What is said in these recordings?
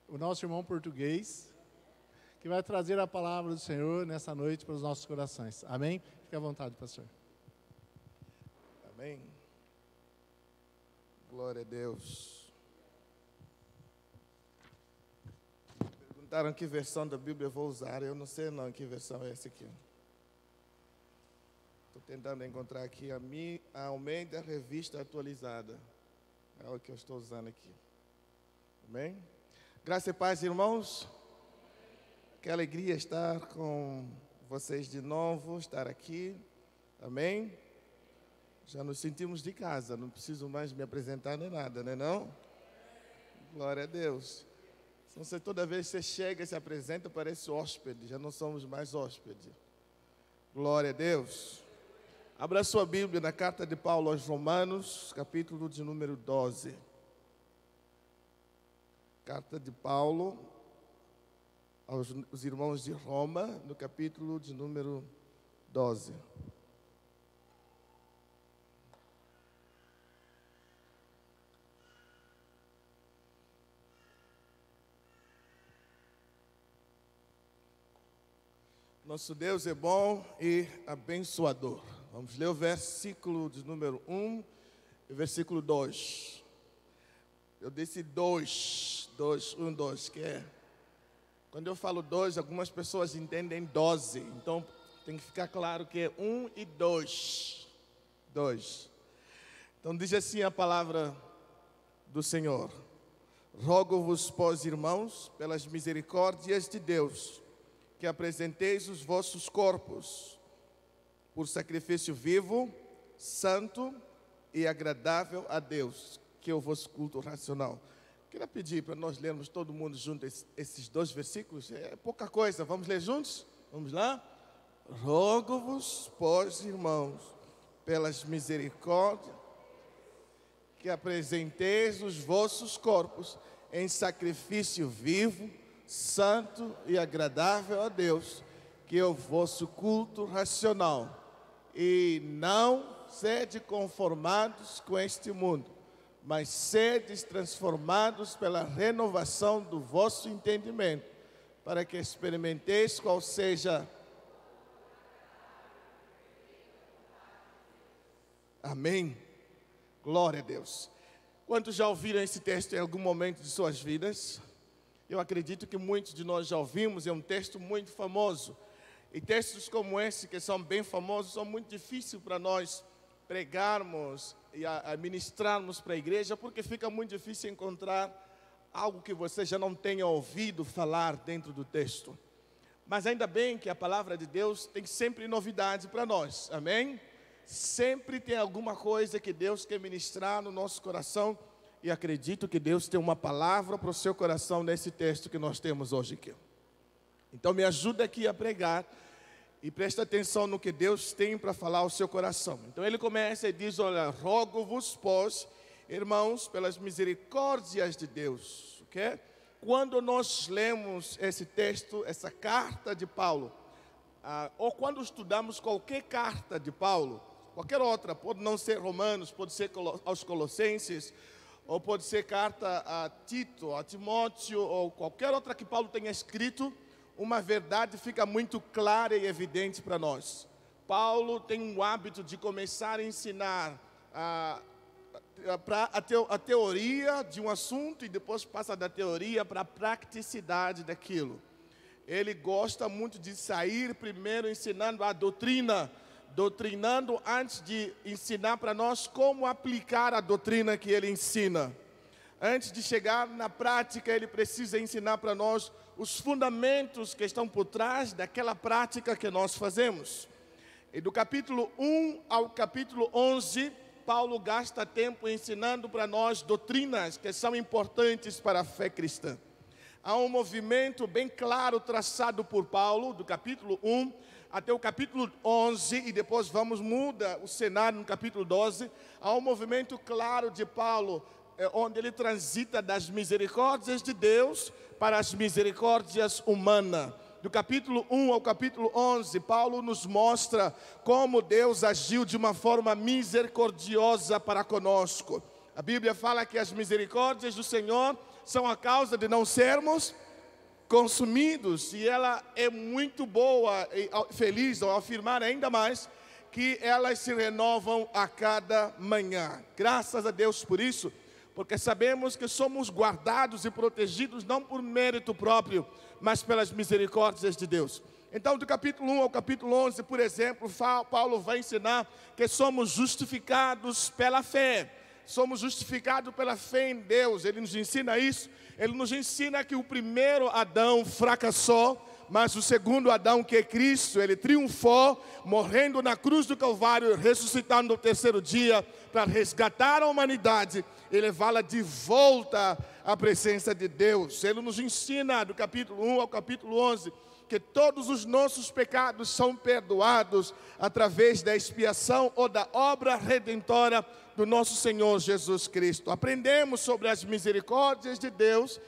o nosso irmão português, que vai trazer a palavra do Senhor nessa noite para os nossos corações. Amém? Fique à vontade, pastor. Amém. Glória a Deus. Perguntaram que versão da Bíblia eu vou usar. Eu não sei não que versão é essa aqui. Estou tentando encontrar aqui a Almeida Revista Atualizada. É o que eu estou usando aqui. Amém? Graça e paz, irmãos. Que alegria estar com vocês de novo, estar aqui. Amém? Já nos sentimos de casa, não preciso mais me apresentar nem nada, né não? Glória a Deus. Não sei, toda vez que você chega e se apresenta, parece hóspede, já não somos mais hóspede. Glória a Deus. Abra sua Bíblia na carta de Paulo aos Romanos, capítulo de número 12. Carta de Paulo aos irmãos de Roma, no capítulo de número 12. Nosso Deus é bom e abençoador. Vamos ler o versículo de número 1 e versículo 2. Eu disse 2, 2, que é... Quando eu falo 2, algumas pessoas entendem 12. Então, tem que ficar claro que é 1 e 2. 2. Então, diz assim a palavra do Senhor. Rogo-vos, pois, irmãos, pelas misericórdias de Deus, que apresenteis os vossos corpos por sacrifício vivo, santo e agradável a Deus, que é o vosso culto racional. Queria pedir para nós lermos todo mundo junto esses dois versículos. É pouca coisa, vamos ler juntos? Vamos lá? Rogo-vos, pois, irmãos, pelas misericórdias, que apresenteis os vossos corpos em sacrifício vivo, santo e agradável a Deus, que é o vosso culto racional. E não sede conformados com este mundo, mas sedes transformados pela renovação do vosso entendimento, para que experimenteis qual seja... Amém? Glória a Deus. Quantos já ouviram esse texto em algum momento de suas vidas? Eu acredito que muitos de nós já ouvimos, é um texto muito famoso. E textos como esse, que são bem famosos, são muito difíceis para nós pregarmos e ministrarmos para a igreja, porque fica muito difícil encontrar algo que você já não tenha ouvido falar dentro do texto. Mas ainda bem que a palavra de Deus tem sempre novidade para nós, amém? Sempre tem alguma coisa que Deus quer ministrar no nosso coração, e acredito que Deus tem uma palavra para o seu coração nesse texto que nós temos hoje aqui. Então me ajuda aqui a pregar e presta atenção no que Deus tem para falar ao seu coração. Então ele começa e diz, olha, rogo-vos, pois, irmãos, pelas misericórdias de Deus. Okay? Quando nós lemos esse texto, essa carta de Paulo, ou quando estudamos qualquer carta de Paulo, qualquer outra, pode não ser Romanos, pode ser aos Colossenses, ou pode ser carta a Tito, a Timóteo, ou qualquer outra que Paulo tenha escrito, uma verdade fica muito clara e evidente para nós. Paulo tem um hábito de começar a ensinar a teoria de um assunto e depois passa da teoria para a praticidade daquilo. Ele gosta muito de sair primeiro ensinando a doutrina, doutrinando antes de ensinar para nós como aplicar a doutrina que ele ensina. Antes de chegar na prática, ele precisa ensinar para nós os fundamentos que estão por trás daquela prática que nós fazemos. E do capítulo 1 ao capítulo 11, Paulo gasta tempo ensinando para nós doutrinas que são importantes para a fé cristã. Há um movimento bem claro traçado por Paulo, do capítulo 1 até o capítulo 11, e depois muda o cenário no capítulo 12. Há um movimento claro de Paulo, onde ele transita das misericórdias de Deus para as misericórdias humanas. Do capítulo 1 ao capítulo 11, Paulo nos mostra como Deus agiu de uma forma misericordiosa para conosco. A Bíblia fala que as misericórdias do Senhor são a causa de não sermos consumidos. E ela é muito boa e feliz ao afirmar ainda mais que elas se renovam a cada manhã. Graças a Deus por isso, porque sabemos que somos guardados e protegidos não por mérito próprio, mas pelas misericórdias de Deus. Então, do capítulo 1 ao capítulo 11, por exemplo, Paulo vai ensinar que somos justificados pela fé. Somos justificados pela fé em Deus. Ele nos ensina isso. Ele nos ensina que o primeiro Adão fracassou, mas o segundo Adão, que é Cristo, ele triunfou, morrendo na cruz do Calvário, ressuscitando no terceiro dia, para resgatar a humanidade e levá-la de volta à presença de Deus. Ele nos ensina, do capítulo 1 ao capítulo 11, que todos os nossos pecados são perdoados através da expiação ou da obra redentora do nosso Senhor Jesus Cristo. Aprendemos sobre as misericórdias de Deus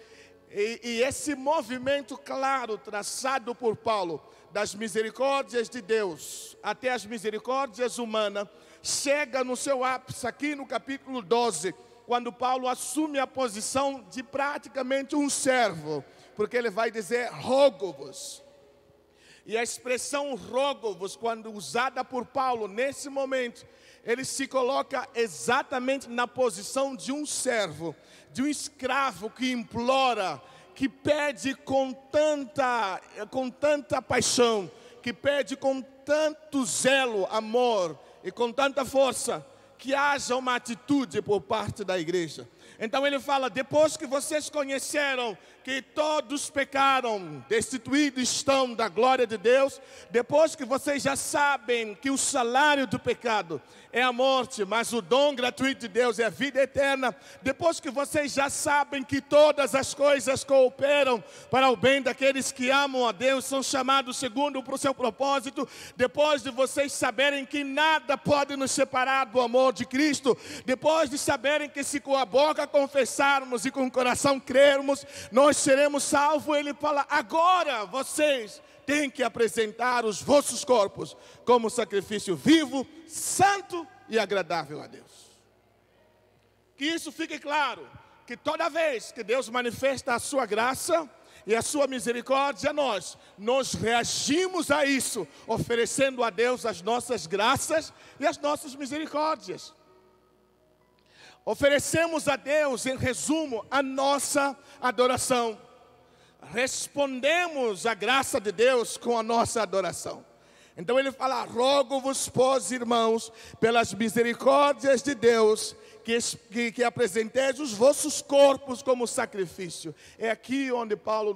e esse movimento claro traçado por Paulo, das misericórdias de Deus até as misericórdias humanas, chega no seu ápice aqui no capítulo 12, quando Paulo assume a posição de praticamente um servo, porque ele vai dizer: rogo-vos. E a expressão rogo-vos, quando usada por Paulo nesse momento, ele se coloca exatamente na posição de um servo, de um escravo que implora, que pede com tanta paixão, que pede com tanto zelo, amor e com tanta força, que haja uma atitude por parte da igreja. Então ele fala: depois que vocês conheceram que todos pecaram, destituídos estão da glória de Deus, depois que vocês já sabem que o salário do pecado é a morte, mas o dom gratuito de Deus é a vida eterna, depois que vocês já sabem que todas as coisas cooperam para o bem daqueles que amam a Deus, são chamados segundo o seu propósito, depois de vocês saberem que nada pode nos separar do amor de Cristo, depois de saberem que se com a boca confessarmos e com o coração crermos, nós seremos salvos, ele fala: agora vocês têm que apresentar os vossos corpos como sacrifício vivo, santo e agradável a Deus. Que isso fique claro, que toda vez que Deus manifesta a sua graça e a sua misericórdia a nós reagimos a isso, oferecendo a Deus as nossas graças e as nossas misericórdias. Oferecemos a Deus, em resumo, a nossa adoração. Respondemos à graça de Deus com a nossa adoração. Então ele fala: rogo-vos, pois, irmãos, pelas misericórdias de Deus, que apresenteis os vossos corpos como sacrifício. É aqui onde Paulo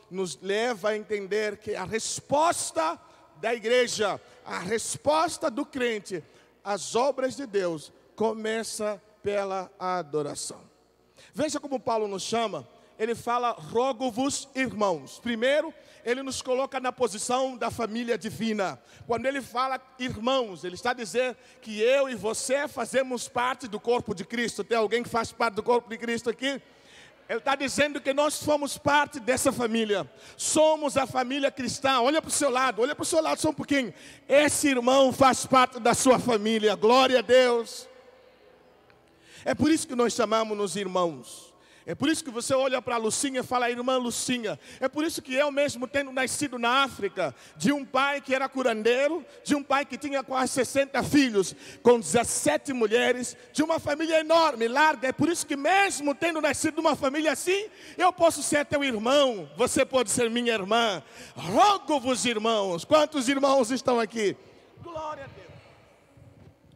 nos leva a entender que a resposta da igreja, a resposta do crente às obras de Deus, começa pela adoração. Veja como Paulo nos chama. Ele fala: rogo-vos, irmãos. Primeiro, ele nos coloca na posição da família divina. Quando ele fala irmãos, ele está a dizer que eu e você fazemos parte do corpo de Cristo. Tem alguém que faz parte do corpo de Cristo aqui? Ele está dizendo que nós somos parte dessa família. Somos a família cristã. Olha para o seu lado só um pouquinho. Esse irmão faz parte da sua família. Glória a Deus. É por isso que nós chamamos-nos irmãos. É por isso que você olha para a Lucinha e fala: irmã Lucinha. É por isso que eu mesmo, tendo nascido na África, de um pai que era curandeiro, de um pai que tinha quase 60 filhos, com 17 mulheres, de uma família enorme, larga. É por isso que mesmo tendo nascido de uma família assim, eu posso ser teu irmão, você pode ser minha irmã. Rogo-vos, irmãos. Quantos irmãos estão aqui? Glória a Deus.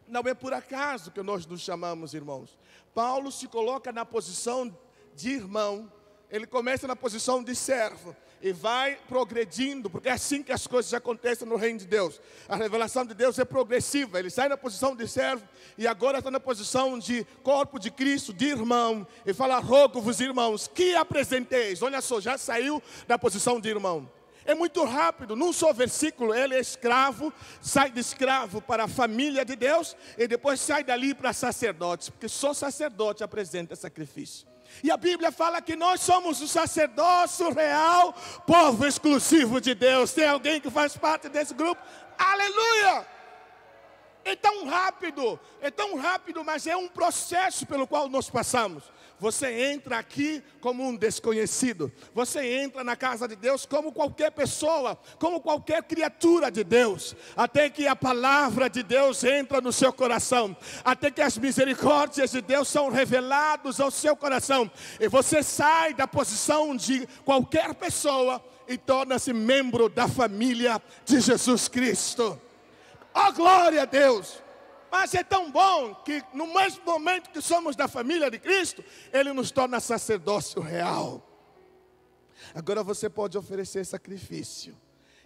Não é por acaso que nós nos chamamos irmãos. Paulo se coloca na posição de irmão, ele começa na posição de servo e vai progredindo, porque é assim que as coisas acontecem no reino de Deus. A revelação de Deus é progressiva. Ele sai na posição de servo e agora está na posição de corpo de Cristo, de irmão, e fala: rogo-vos, irmãos, que apresenteis. Olha só, já saiu da posição de irmão. É muito rápido, num só versículo ele é escravo, sai de escravo para a família de Deus e depois sai dali para sacerdotes, porque só sacerdote apresenta sacrifício. E a Bíblia fala que nós somos o sacerdócio real, povo exclusivo de Deus. Tem alguém que faz parte desse grupo? Aleluia! é tão rápido, mas é um processo pelo qual nós passamos. Você entra aqui como um desconhecido. Você entra na casa de Deus como qualquer pessoa, como qualquer criatura de Deus. Até que a palavra de Deus entra no seu coração. Até que as misericórdias de Deus são reveladas ao seu coração. E você sai da posição de qualquer pessoa e torna-se membro da família de Jesus Cristo. Oh, glória a Deus! Mas é tão bom que no mesmo momento que somos da família de Cristo, Ele nos torna sacerdócio real. Agora você pode oferecer sacrifício.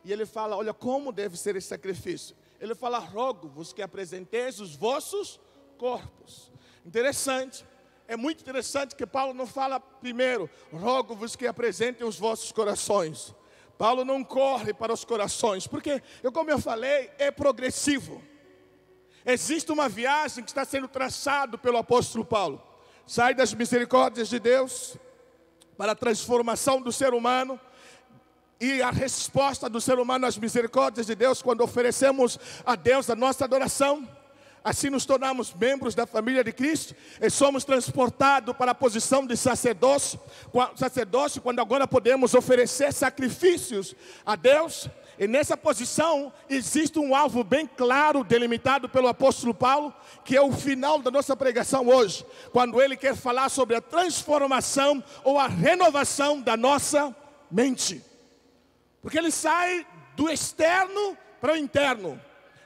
E Ele fala, olha como deve ser esse sacrifício. Ele fala, rogo-vos que apresenteis os vossos corpos. Interessante. É muito interessante que Paulo não fala primeiro, rogo-vos que apresentem os vossos corações. Paulo não corre para os corações, porque, como eu falei, é progressivo. Existe uma viagem que está sendo traçada pelo apóstolo Paulo. Sai das misericórdias de Deus para a transformação do ser humano. E a resposta do ser humano às misericórdias de Deus, quando oferecemos a Deus a nossa adoração, assim nos tornamos membros da família de Cristo e somos transportados para a posição de sacerdócio, quando agora podemos oferecer sacrifícios a Deus. E nessa posição existe um alvo bem claro, delimitado pelo apóstolo Paulo, que é o final da nossa pregação hoje, quando ele quer falar sobre a transformação ou a renovação da nossa mente. Porque ele sai do externo para o interno,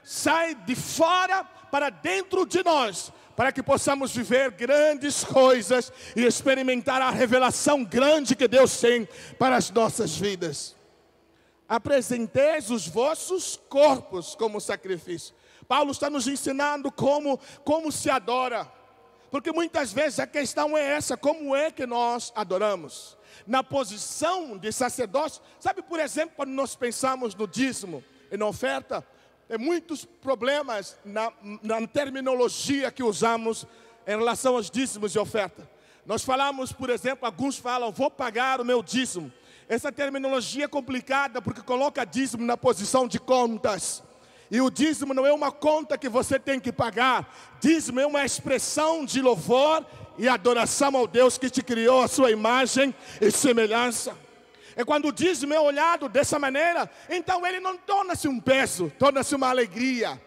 sai de fora para dentro de nós, para que possamos viver grandes coisas e experimentar a revelação grande que Deus tem para as nossas vidas. Apresenteis os vossos corpos como sacrifício. Paulo está nos ensinando como se adora. Porque muitas vezes a questão é essa, como é que nós adoramos? Na posição de sacerdócio, sabe, por exemplo, quando nós pensamos no dízimo e na oferta, tem muitos problemas na terminologia que usamos em relação aos dízimos e oferta. Nós falamos, por exemplo, alguns falam, vou pagar o meu dízimo. Essa terminologia é complicada porque coloca dízimo na posição de contas. E o dízimo não é uma conta que você tem que pagar. Dízimo é uma expressão de louvor e adoração ao Deus que te criou a sua imagem e semelhança. É quando o dízimo é olhado dessa maneira, então ele não torna-se um peso, torna-se uma alegria.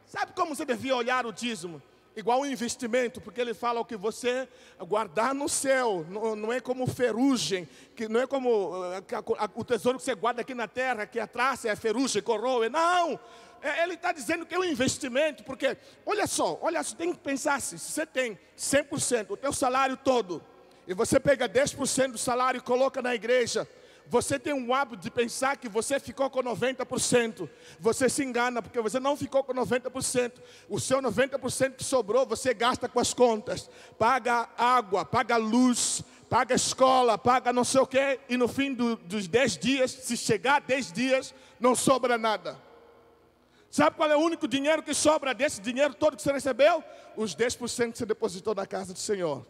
Sabe como você devia olhar o dízimo? Igual um investimento, porque ele fala o que você guardar no céu, não é como ferrugem, que não é como o tesouro que você guarda aqui na terra, que a traça é a ferrugem, corroe. Não, ele está dizendo que é um investimento, porque, olha só, tem que pensar assim, se você tem 100%, o teu salário todo, e você pega 10% do salário e coloca na igreja, você tem um hábito de pensar que você ficou com 90%. Você se engana, porque você não ficou com 90%. O seu 90% que sobrou, você gasta com as contas. Paga água, paga luz, paga escola, paga não sei o quê. E no fim dos 10 dias, se chegar a 10 dias, não sobra nada. Sabe qual é o único dinheiro que sobra desse dinheiro todo que você recebeu? Os 10% que você depositou na casa do Senhor.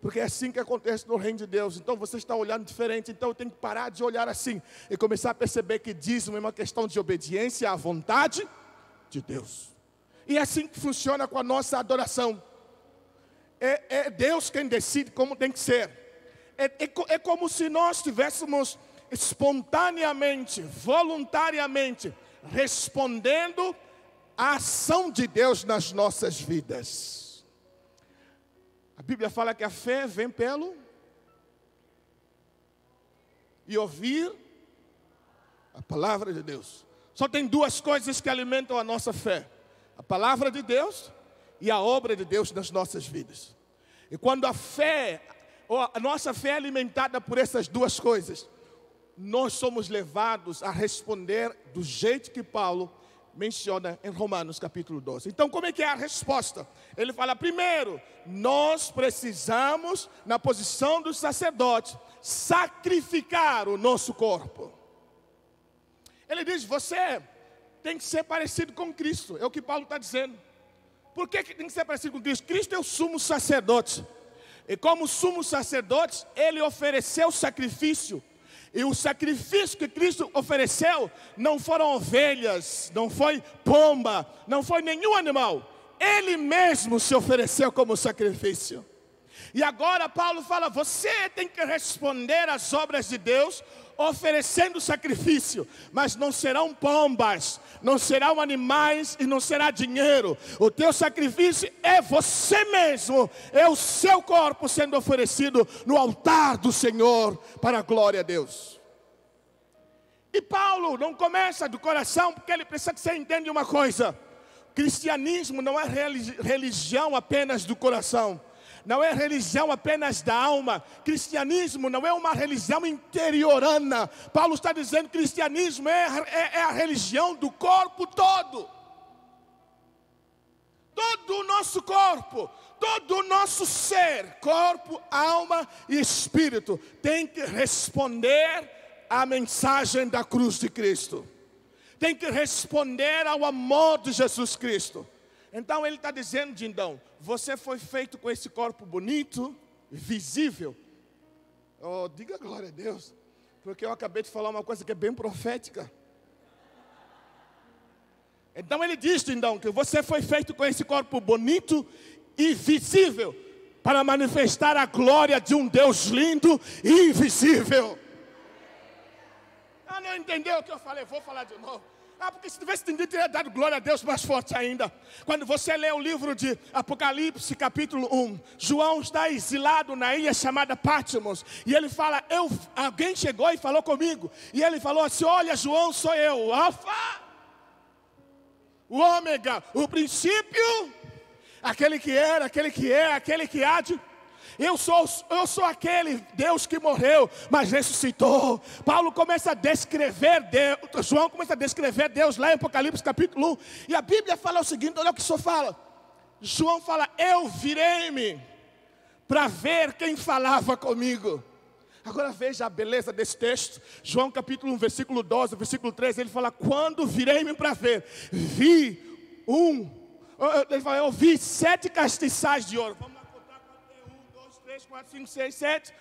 Porque é assim que acontece no reino de Deus. Então você está olhando diferente. Então eu tenho que parar de olhar assim e começar a perceber que dízimo é uma questão de obediência à vontade de Deus. E é assim que funciona com a nossa adoração. É Deus quem decide como tem que ser. É como se nós estivéssemos espontaneamente, voluntariamente, respondendo à ação de Deus nas nossas vidas. A Bíblia fala que a fé vem pelo e ouvir a palavra de Deus. Só tem duas coisas que alimentam a nossa fé: a palavra de Deus e a obra de Deus nas nossas vidas. E quando a nossa fé é alimentada por essas duas coisas, nós somos levados a responder do jeito que Paulo menciona em Romanos capítulo 12. Então, como é que é a resposta? Ele fala, primeiro, nós precisamos, na posição do sacerdote, sacrificar o nosso corpo. Ele diz, você tem que ser parecido com Cristo. É o que Paulo está dizendo. Por que tem que ser parecido com Cristo? Cristo é o sumo sacerdote. E como sumo sacerdote, ele ofereceu sacrifício. E o sacrifício que Cristo ofereceu não foram ovelhas, não foi pomba, não foi nenhum animal. Ele mesmo se ofereceu como sacrifício. E agora Paulo fala, você tem que responder às obras de Deus oferecendo sacrifício, mas não serão pombas, não serão animais e não será dinheiro. O teu sacrifício é você mesmo, é o seu corpo sendo oferecido no altar do Senhor para a glória a Deus. E Paulo não começa do coração, porque ele precisa que você entenda uma coisa: cristianismo não é religião apenas do coração. Não é religião apenas da alma. Cristianismo não é uma religião interiorana. Paulo está dizendo que cristianismo é a religião do corpo todo. Todo o nosso corpo, todo o nosso ser, corpo, alma e espírito, tem que responder à mensagem da cruz de Cristo. Tem que responder ao amor de Jesus Cristo. Então ele está dizendo, Dindão, você foi feito com esse corpo bonito, visível. Oh, diga glória a Deus, porque eu acabei de falar uma coisa que é bem profética. Então ele diz, Dindão, que você foi feito com esse corpo bonito e visível, para manifestar a glória de um Deus lindo e invisível. Ah, não entendeu o que eu falei? Vou falar de novo. Porque se tivesse entendido, teria dado glória a Deus mais forte ainda. Quando você lê o livro de Apocalipse, capítulo 1, João está exilado na ilha chamada Patmos. E ele fala, alguém chegou e falou comigo. E ele falou assim, olha João, sou eu, o Alfa, o Ômega, o princípio, aquele que era, aquele que é, aquele que há de... Eu sou aquele Deus que morreu, mas ressuscitou. Paulo começa a descrever Deus, João começa a descrever Deus lá em Apocalipse capítulo 1. E a Bíblia fala o seguinte, olha o que o Senhor fala. João fala, eu virei-me para ver quem falava comigo. Agora veja a beleza desse texto. João capítulo 1, versículo 12, versículo 13, ele fala, quando virei-me para ver, eu vi 7 castiçais de ouro. Vamos 3, 4, 5, 6, 7.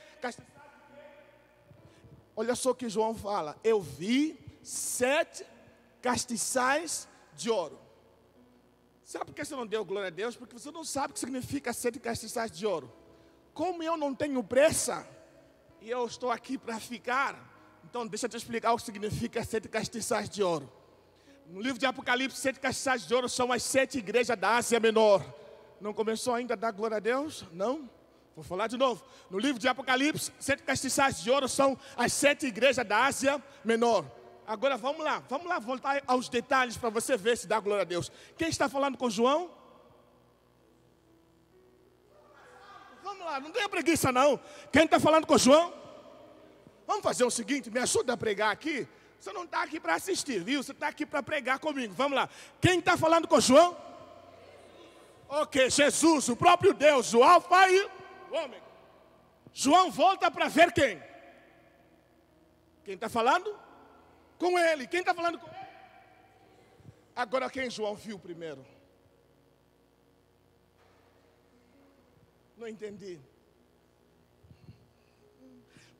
Olha só o que João fala. Eu vi 7 castiçais de ouro. Sabe por que você não deu glória a Deus? Porque você não sabe o que significa 7 castiçais de ouro. Como eu não tenho pressa e eu estou aqui para ficar, então deixa eu te explicar o que significa 7 castiçais de ouro. No livro de Apocalipse, 7 castiçais de ouro são as 7 igrejas da Ásia Menor. Não começou ainda a dar glória a Deus? Não? Vou falar de novo. No livro de Apocalipse, 7 castiçais de ouro são as 7 igrejas da Ásia Menor. Agora vamos lá voltar aos detalhes para você ver se dá glória a Deus. Quem está falando com João? Vamos lá, não tenha preguiça não. Quem está falando com João? Vamos fazer o seguinte, me ajuda a pregar aqui. Você não está aqui para assistir, viu? Você está aqui para pregar comigo. Vamos lá. Quem está falando com João? Ok, Jesus, o próprio Deus, o Alfa e o Ômega. João volta para ver quem? Quem está falando? Com ele. Quem está falando com ele? Agora quem João viu primeiro? Não entendi.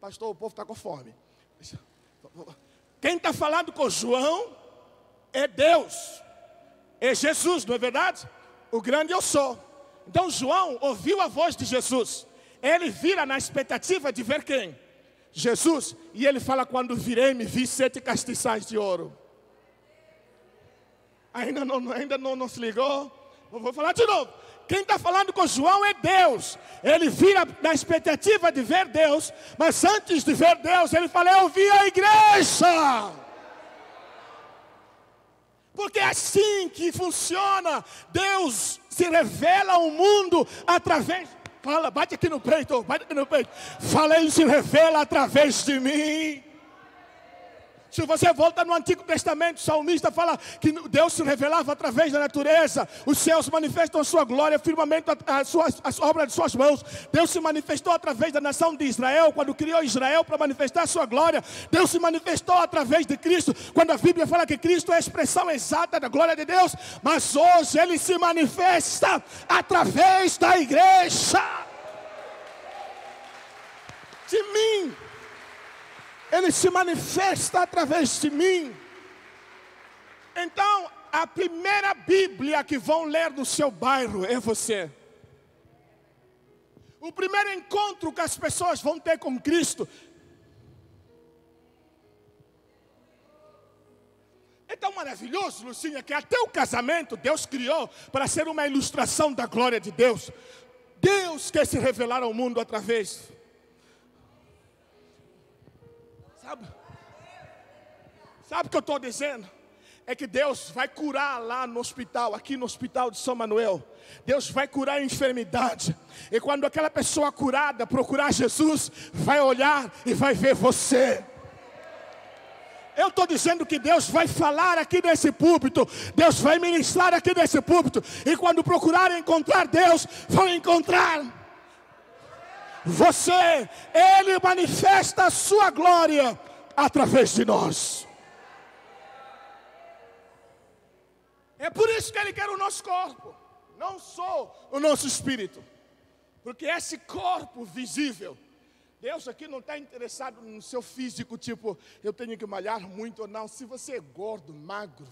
Pastor, o povo está com fome. Quem está falando com João é Deus. É Jesus, não é verdade? O grande eu sou. Então João ouviu a voz de Jesus. Ele vira na expectativa de ver quem? Jesus. E ele fala, quando virei-me, vi 7 castiçais de ouro. Ainda não se ligou? Vou falar de novo. Quem está falando com João é Deus. Ele vira na expectativa de ver Deus. Mas antes de ver Deus, ele fala, eu vi a igreja. Porque é assim que funciona. Deus se revela ao mundo através... Fala, bate aqui no peito, bate aqui no peito. Fala, Ele se revela através de mim. Se você volta no Antigo Testamento, o salmista fala que Deus se revelava através da natureza. Os céus manifestam a sua glória, o firmamento as obras de suas mãos. Deus se manifestou através da nação de Israel, quando criou Israel para manifestar a sua glória. Deus se manifestou através de Cristo, quando a Bíblia fala que Cristo é a expressão exata da glória de Deus. Mas hoje Ele se manifesta através da igreja. De mim. Ele se manifesta através de mim. Então, a primeira Bíblia que vão ler no seu bairro é você. O primeiro encontro que as pessoas vão ter com Cristo. É tão maravilhoso, Lucinha, que até o casamento Deus criou para ser uma ilustração da glória de Deus. Deus quer se revelar ao mundo através. Sabe o que eu estou dizendo? É que Deus vai curar lá no hospital, aqui no hospital de São Manuel. Deus vai curar a enfermidade. E quando aquela pessoa curada procurar Jesus, vai olhar e vai ver você. Eu estou dizendo que Deus vai falar aqui nesse púlpito. Deus vai ministrar aqui nesse púlpito. E quando procurarem encontrar Deus, vão encontrar você. Ele manifesta a sua glória através de nós. É por isso que Ele quer o nosso corpo, não só o nosso espírito. Porque esse corpo visível, Deus aqui não está interessado no seu físico, tipo, eu tenho que malhar muito ou não. Se você é gordo, magro,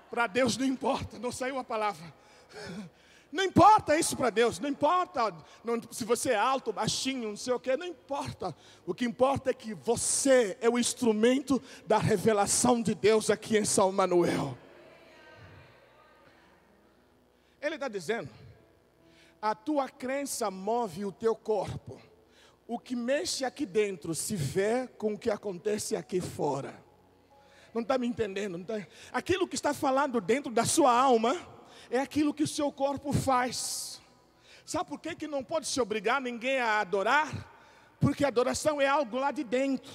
para Deus não importa, não saiu a palavra. Não importa isso para Deus, não importa se você é alto, baixinho, não sei o que, não importa. O que importa é que você é o instrumento da revelação de Deus aqui em São Manuel. Ele está dizendo, a tua crença move o teu corpo. O que mexe aqui dentro se vê com o que acontece aqui fora. Não está me entendendo? Não tá? Aquilo que está falando dentro da sua alma é aquilo que o seu corpo faz. Sabe por que não pode se obrigar ninguém a adorar? Porque a adoração é algo lá de dentro.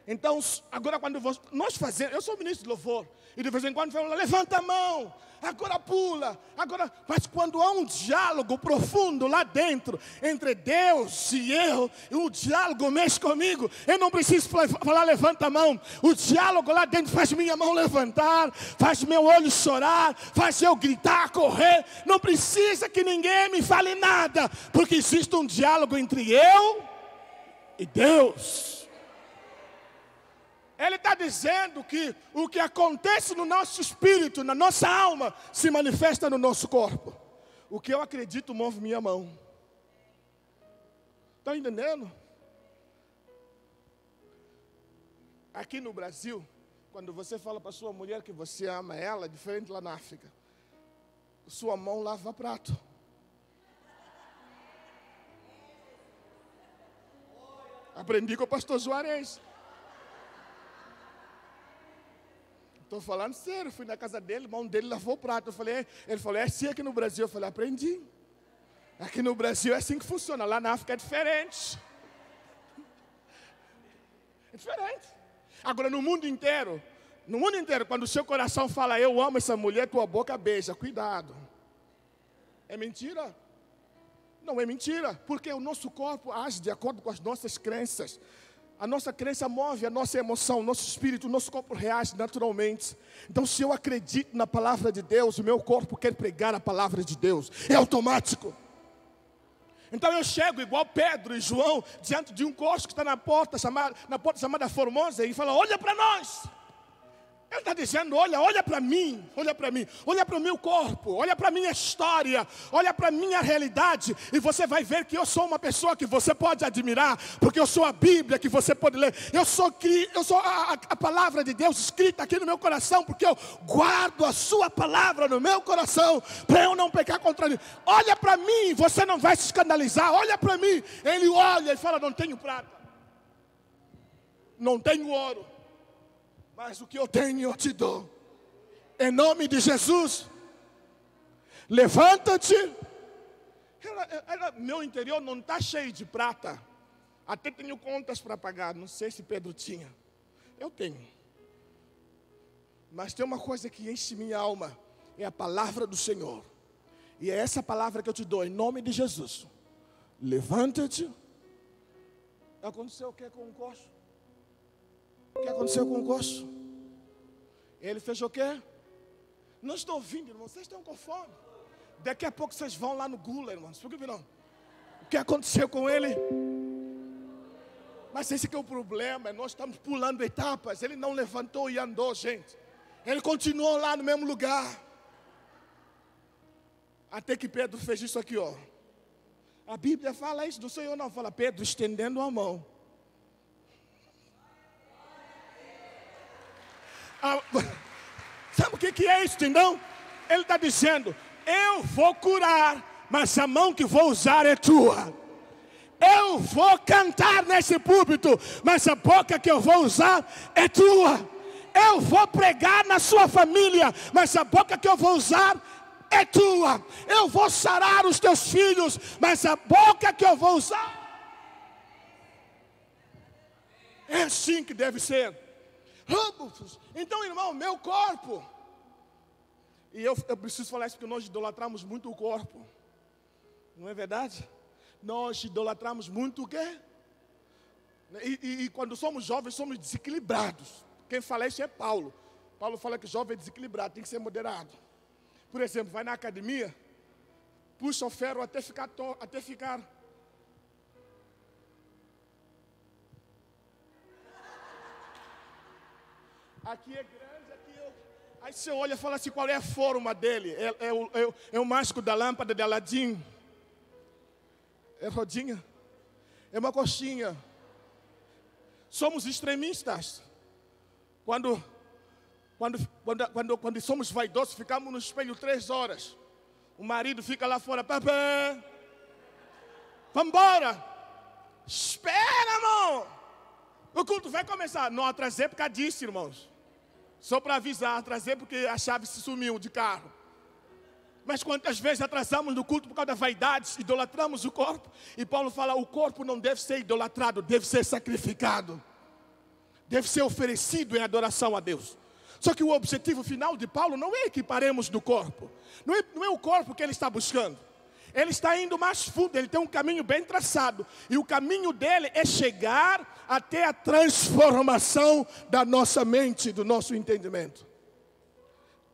Então, agora quando nós fazemos, eu sou ministro de louvor, e de vez em quando falamos, levanta a mão, agora pula, agora, mas quando há um diálogo profundo lá dentro, entre Deus e eu, e o diálogo mexe comigo, eu não preciso falar levanta a mão, o diálogo lá dentro faz minha mão levantar, faz meu olho chorar, faz eu gritar, correr, não precisa que ninguém me fale nada, porque existe um diálogo entre eu e Deus. Ele está dizendo que o que acontece no nosso espírito, na nossa alma, se manifesta no nosso corpo. O que eu acredito move minha mão. Está entendendo? Aqui no Brasil, quando você fala para sua mulher que você ama ela, diferente lá na África, sua mão lava prato. Aprendi com o pastor Juarez. Estou falando sério, fui na casa dele, a mão dele lavou o prato. Ele falou, é assim aqui no Brasil. Eu falei, aprendi. Aqui no Brasil é assim que funciona, lá na África é diferente. É diferente. Agora no mundo inteiro, quando o seu coração fala, eu amo essa mulher, tua boca beija, cuidado. É mentira? Não é mentira, porque o nosso corpo age de acordo com as nossas crenças. A nossa crença move a nossa emoção, o nosso espírito, o nosso corpo reage naturalmente. Então, se eu acredito na palavra de Deus, o meu corpo quer pregar a palavra de Deus. É automático. Então, eu chego igual Pedro e João, diante de um coxo que está na porta chamada Formosa, e fala, olha para nós. Ele está dizendo, olha para mim, olha para o meu corpo, olha para a minha história, olha para a minha realidade, e você vai ver que eu sou uma pessoa que você pode admirar, porque eu sou a Bíblia que você pode ler, eu sou a palavra de Deus escrita aqui no meu coração, porque eu guardo a sua palavra no meu coração, para eu não pecar contra ele. Olha para mim, você não vai se escandalizar, olha para mim. Ele olha e fala, não tenho prata, não tenho ouro, mas o que eu tenho eu te dou. Em nome de Jesus, levanta-te. Meu interior não está cheio de prata. Até tenho contas para pagar. Não sei se Pedro tinha. Eu tenho. Mas tem uma coisa que enche minha alma. É a palavra do Senhor. E é essa palavra que eu te dou em nome de Jesus. Levanta-te. Aconteceu o que com o coxo? O que aconteceu com o coxo? Ele fez o quê? Não estou ouvindo, irmãos. Vocês estão com fome. Daqui a pouco vocês vão lá no Gula, irmãos. Por que não? O que aconteceu com ele? Mas esse que é o problema, nós estamos pulando etapas. Ele não levantou e andou, gente. Ele continuou lá no mesmo lugar. Até que Pedro fez isso aqui, ó. A Bíblia fala isso do Senhor, não fala Pedro estendendo a mão. Sabe o que é isso, então? Ele está dizendo, eu vou curar, mas a mão que vou usar é tua. Eu vou cantar nesse púlpito, mas a boca que eu vou usar é tua. Eu vou pregar na sua família, mas a boca que eu vou usar é tua. Eu vou sarar os teus filhos, mas a boca que eu vou usar é assim que deve ser. Então, irmão, meu corpo. E eu preciso falar isso porque nós idolatramos muito o corpo. Não é verdade? Nós idolatramos muito o quê? E quando somos jovens, somos desequilibrados. Quem fala isso é Paulo. Paulo fala que jovem é desequilibrado, tem que ser moderado. Por exemplo, vai na academia, puxa o ferro até ficar. Aqui é grande, aqui eu. Aí você olha e fala assim, qual é a forma dele? É o mágico da lâmpada de Aladim. É rodinha. É uma coxinha. Somos extremistas. Quando somos vaidosos, ficamos no espelho 3 horas. O marido fica lá fora. Papá, vamos embora. Espera, irmão. O culto vai começar. Não atrasei por causa disso, irmãos. Só para avisar, atrasei porque a chave se sumiu de carro. Mas quantas vezes atrasamos no culto por causa da vaidade, idolatramos o corpo. E Paulo fala, o corpo não deve ser idolatrado, deve ser sacrificado. Deve ser oferecido em adoração a Deus. Só que o objetivo final de Paulo não é que paremos no corpo. Não é o corpo que ele está buscando. Ele está indo mais fundo, ele tem um caminho bem traçado. E o caminho dele é chegar até a transformação da nossa mente, do nosso entendimento.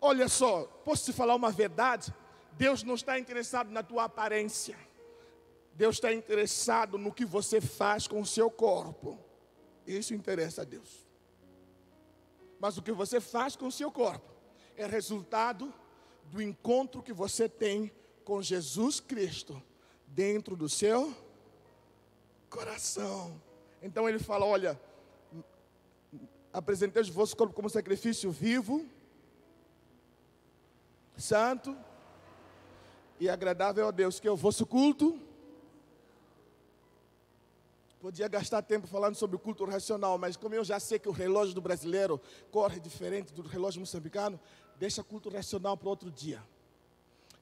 Olha só, posso te falar uma verdade? Deus não está interessado na tua aparência. Deus está interessado no que você faz com o seu corpo. Isso interessa a Deus. Mas o que você faz com o seu corpo é resultado do encontro que você tem com Jesus Cristo dentro do seu coração. Então ele fala, olha, apresentei o vosso corpo como sacrifício vivo, santo e agradável a Deus, que é o vosso culto. Podia gastar tempo falando sobre o culto racional, mas como eu já sei que o relógio do brasileiro corre diferente do relógio moçambicano, deixa culto racional para outro dia.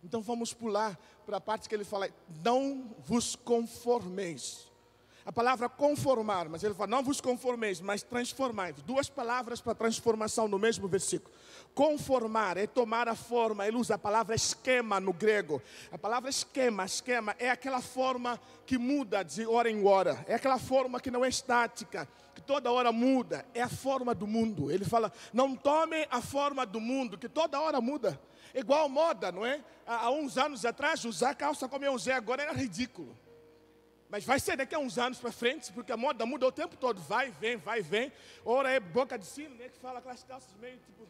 Então vamos pular para a parte que ele fala, não vos conformeis. A palavra conformar, mas ele fala, não vos conformeis, mas transformai-vos. 2 palavras para transformação no mesmo versículo. Conformar é tomar a forma, ele usa a palavra esquema no grego. A palavra esquema é aquela forma que muda de hora em hora. É aquela forma que não é estática, que toda hora muda. É a forma do mundo. Ele fala, não tome a forma do mundo, que toda hora muda. Igual moda, não é? Há uns anos atrás, usar calça como eu usei agora era ridículo. Mas vai ser daqui a uns anos para frente, porque a moda muda o tempo todo. Vai e vem. Ora é boca de sino, né? Que fala aquelas calças meio tipo...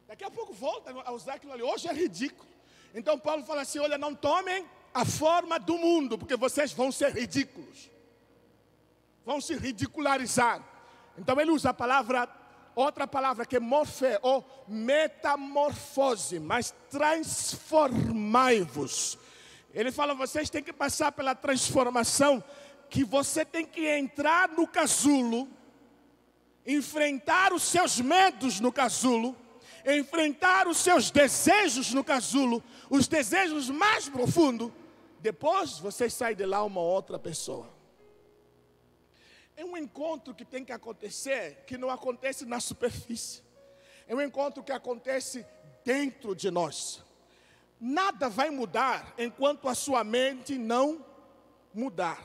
Daqui a pouco volta a usar aquilo ali. Hoje é ridículo. Então Paulo fala assim, olha, não tomem a forma do mundo, porque vocês vão ser ridículos. Vão se ridicularizar. Então ele usa a palavra, outra palavra que é morfé, ou metamorfose, mas transformai-vos. Ele fala, vocês têm que passar pela transformação, que você tem que entrar no casulo, enfrentar os seus medos no casulo, enfrentar os seus desejos no casulo, os desejos mais profundos, depois você sai de lá uma outra pessoa. É um encontro que tem que acontecer, que não acontece na superfície. É um encontro que acontece dentro de nós. Nada vai mudar enquanto a sua mente não mudar.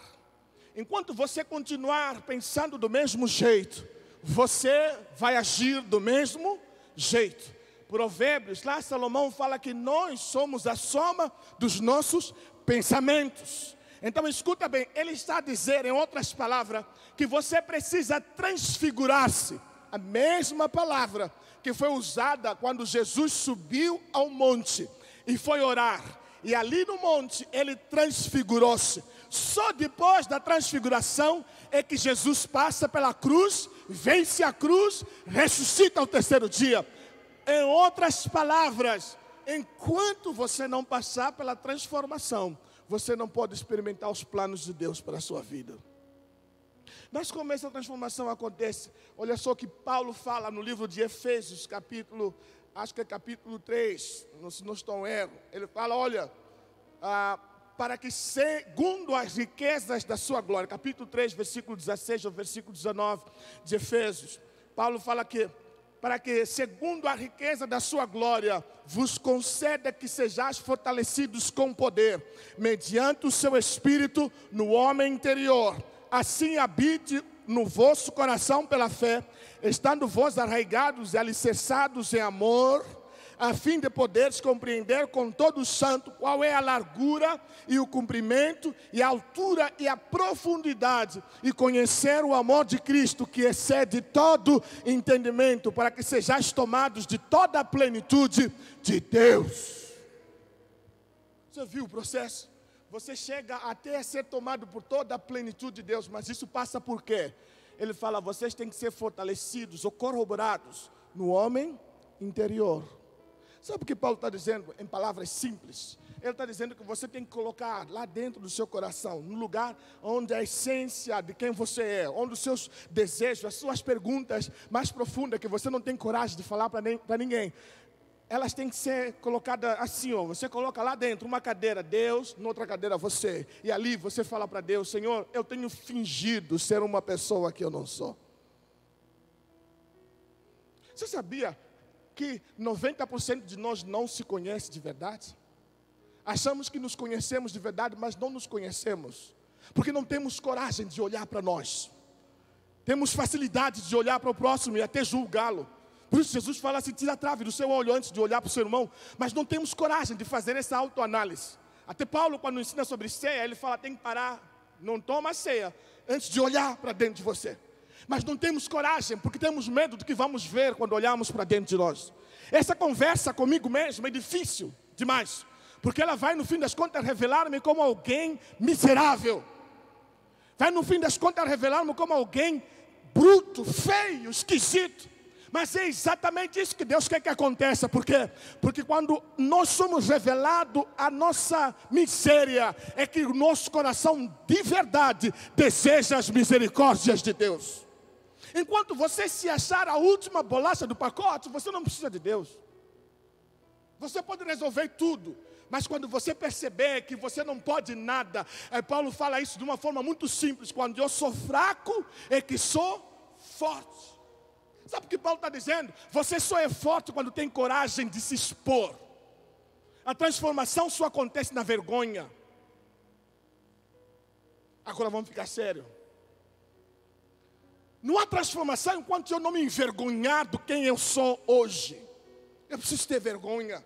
Enquanto você continuar pensando do mesmo jeito, você vai agir do mesmo jeito. Provérbios, lá Salomão fala que nós somos a soma dos nossos pensamentos. Então escuta bem, ele está a dizer, em outras palavras, que você precisa transfigurar-se. A mesma palavra que foi usada quando Jesus subiu ao monte e foi orar. E ali no monte ele transfigurou-se. Só depois da transfiguração é que Jesus passa pela cruz, vence a cruz, ressuscita ao terceiro dia. Em outras palavras, enquanto você não passar pela transformação, você não pode experimentar os planos de Deus para a sua vida. Mas como essa transformação acontece? Olha só o que Paulo fala no livro de Efésios, capítulo 3, se não estou erro. Ele fala, olha, para que segundo as riquezas da sua glória, capítulo 3, versículo 16 ao versículo 19 de Efésios. Paulo fala que, para que segundo a riqueza da sua glória, vos conceda que sejais fortalecidos com poder, mediante o seu Espírito no homem interior. Assim habite no vosso coração pela fé, estando vós arraigados e alicerçados em amor, a fim de poderes compreender com todo o santo qual é a largura e o comprimento e a altura e a profundidade, e conhecer o amor de Cristo que excede todo entendimento, para que sejais tomados de toda a plenitude de Deus. Você viu o processo? Você chega até a ser tomado por toda a plenitude de Deus, mas isso passa por quê? Ele fala, vocês têm que ser fortalecidos ou corroborados no homem interior. Sabe o que Paulo está dizendo em palavras simples? Ele está dizendo que você tem que colocar lá dentro do seu coração, no lugar onde a essência de quem você é, onde os seus desejos, as suas perguntas mais profundas, que você não tem coragem de falar para ninguém, elas têm que ser colocadas assim, ó. Você coloca lá dentro uma cadeira Deus, noutra cadeira você. E ali você fala para Deus, Senhor, eu tenho fingido ser uma pessoa que eu não sou. Você sabia que 90% de nós não se conhece de verdade? Achamos que nos conhecemos de verdade, mas não nos conhecemos. Porque não temos coragem de olhar para nós. Temos facilidade de olhar para o próximo e até julgá-lo. Por isso Jesus fala assim, tira a trave do seu olho antes de olhar para o seu irmão. Mas não temos coragem de fazer essa autoanálise. Até Paulo, quando ensina sobre ceia, ele fala, tem que parar, não toma a ceia antes de olhar para dentro de você. Mas não temos coragem, porque temos medo do que vamos ver quando olharmos para dentro de nós. Essa conversa comigo mesmo é difícil demais, porque ela vai no fim das contas revelar-me como alguém miserável. Vai no fim das contas revelar-me como alguém bruto, feio, esquisito. Mas é exatamente isso que Deus quer que aconteça. Por quê? Porque quando nós somos revelados a nossa miséria, é que o nosso coração de verdade deseja as misericórdias de Deus. Enquanto você se achar a última bolacha do pacote, você não precisa de Deus. Você pode resolver tudo. Mas quando você perceber que você não pode nada, Paulo fala isso de uma forma muito simples. Quando eu sou fraco, é que sou forte. Sabe o que Paulo está dizendo? Você só é forte quando tem coragem de se expor. A transformação só acontece na vergonha. Agora vamos ficar sério. Não há transformação enquanto eu não me envergonhar do quem eu sou hoje. Eu preciso ter vergonha.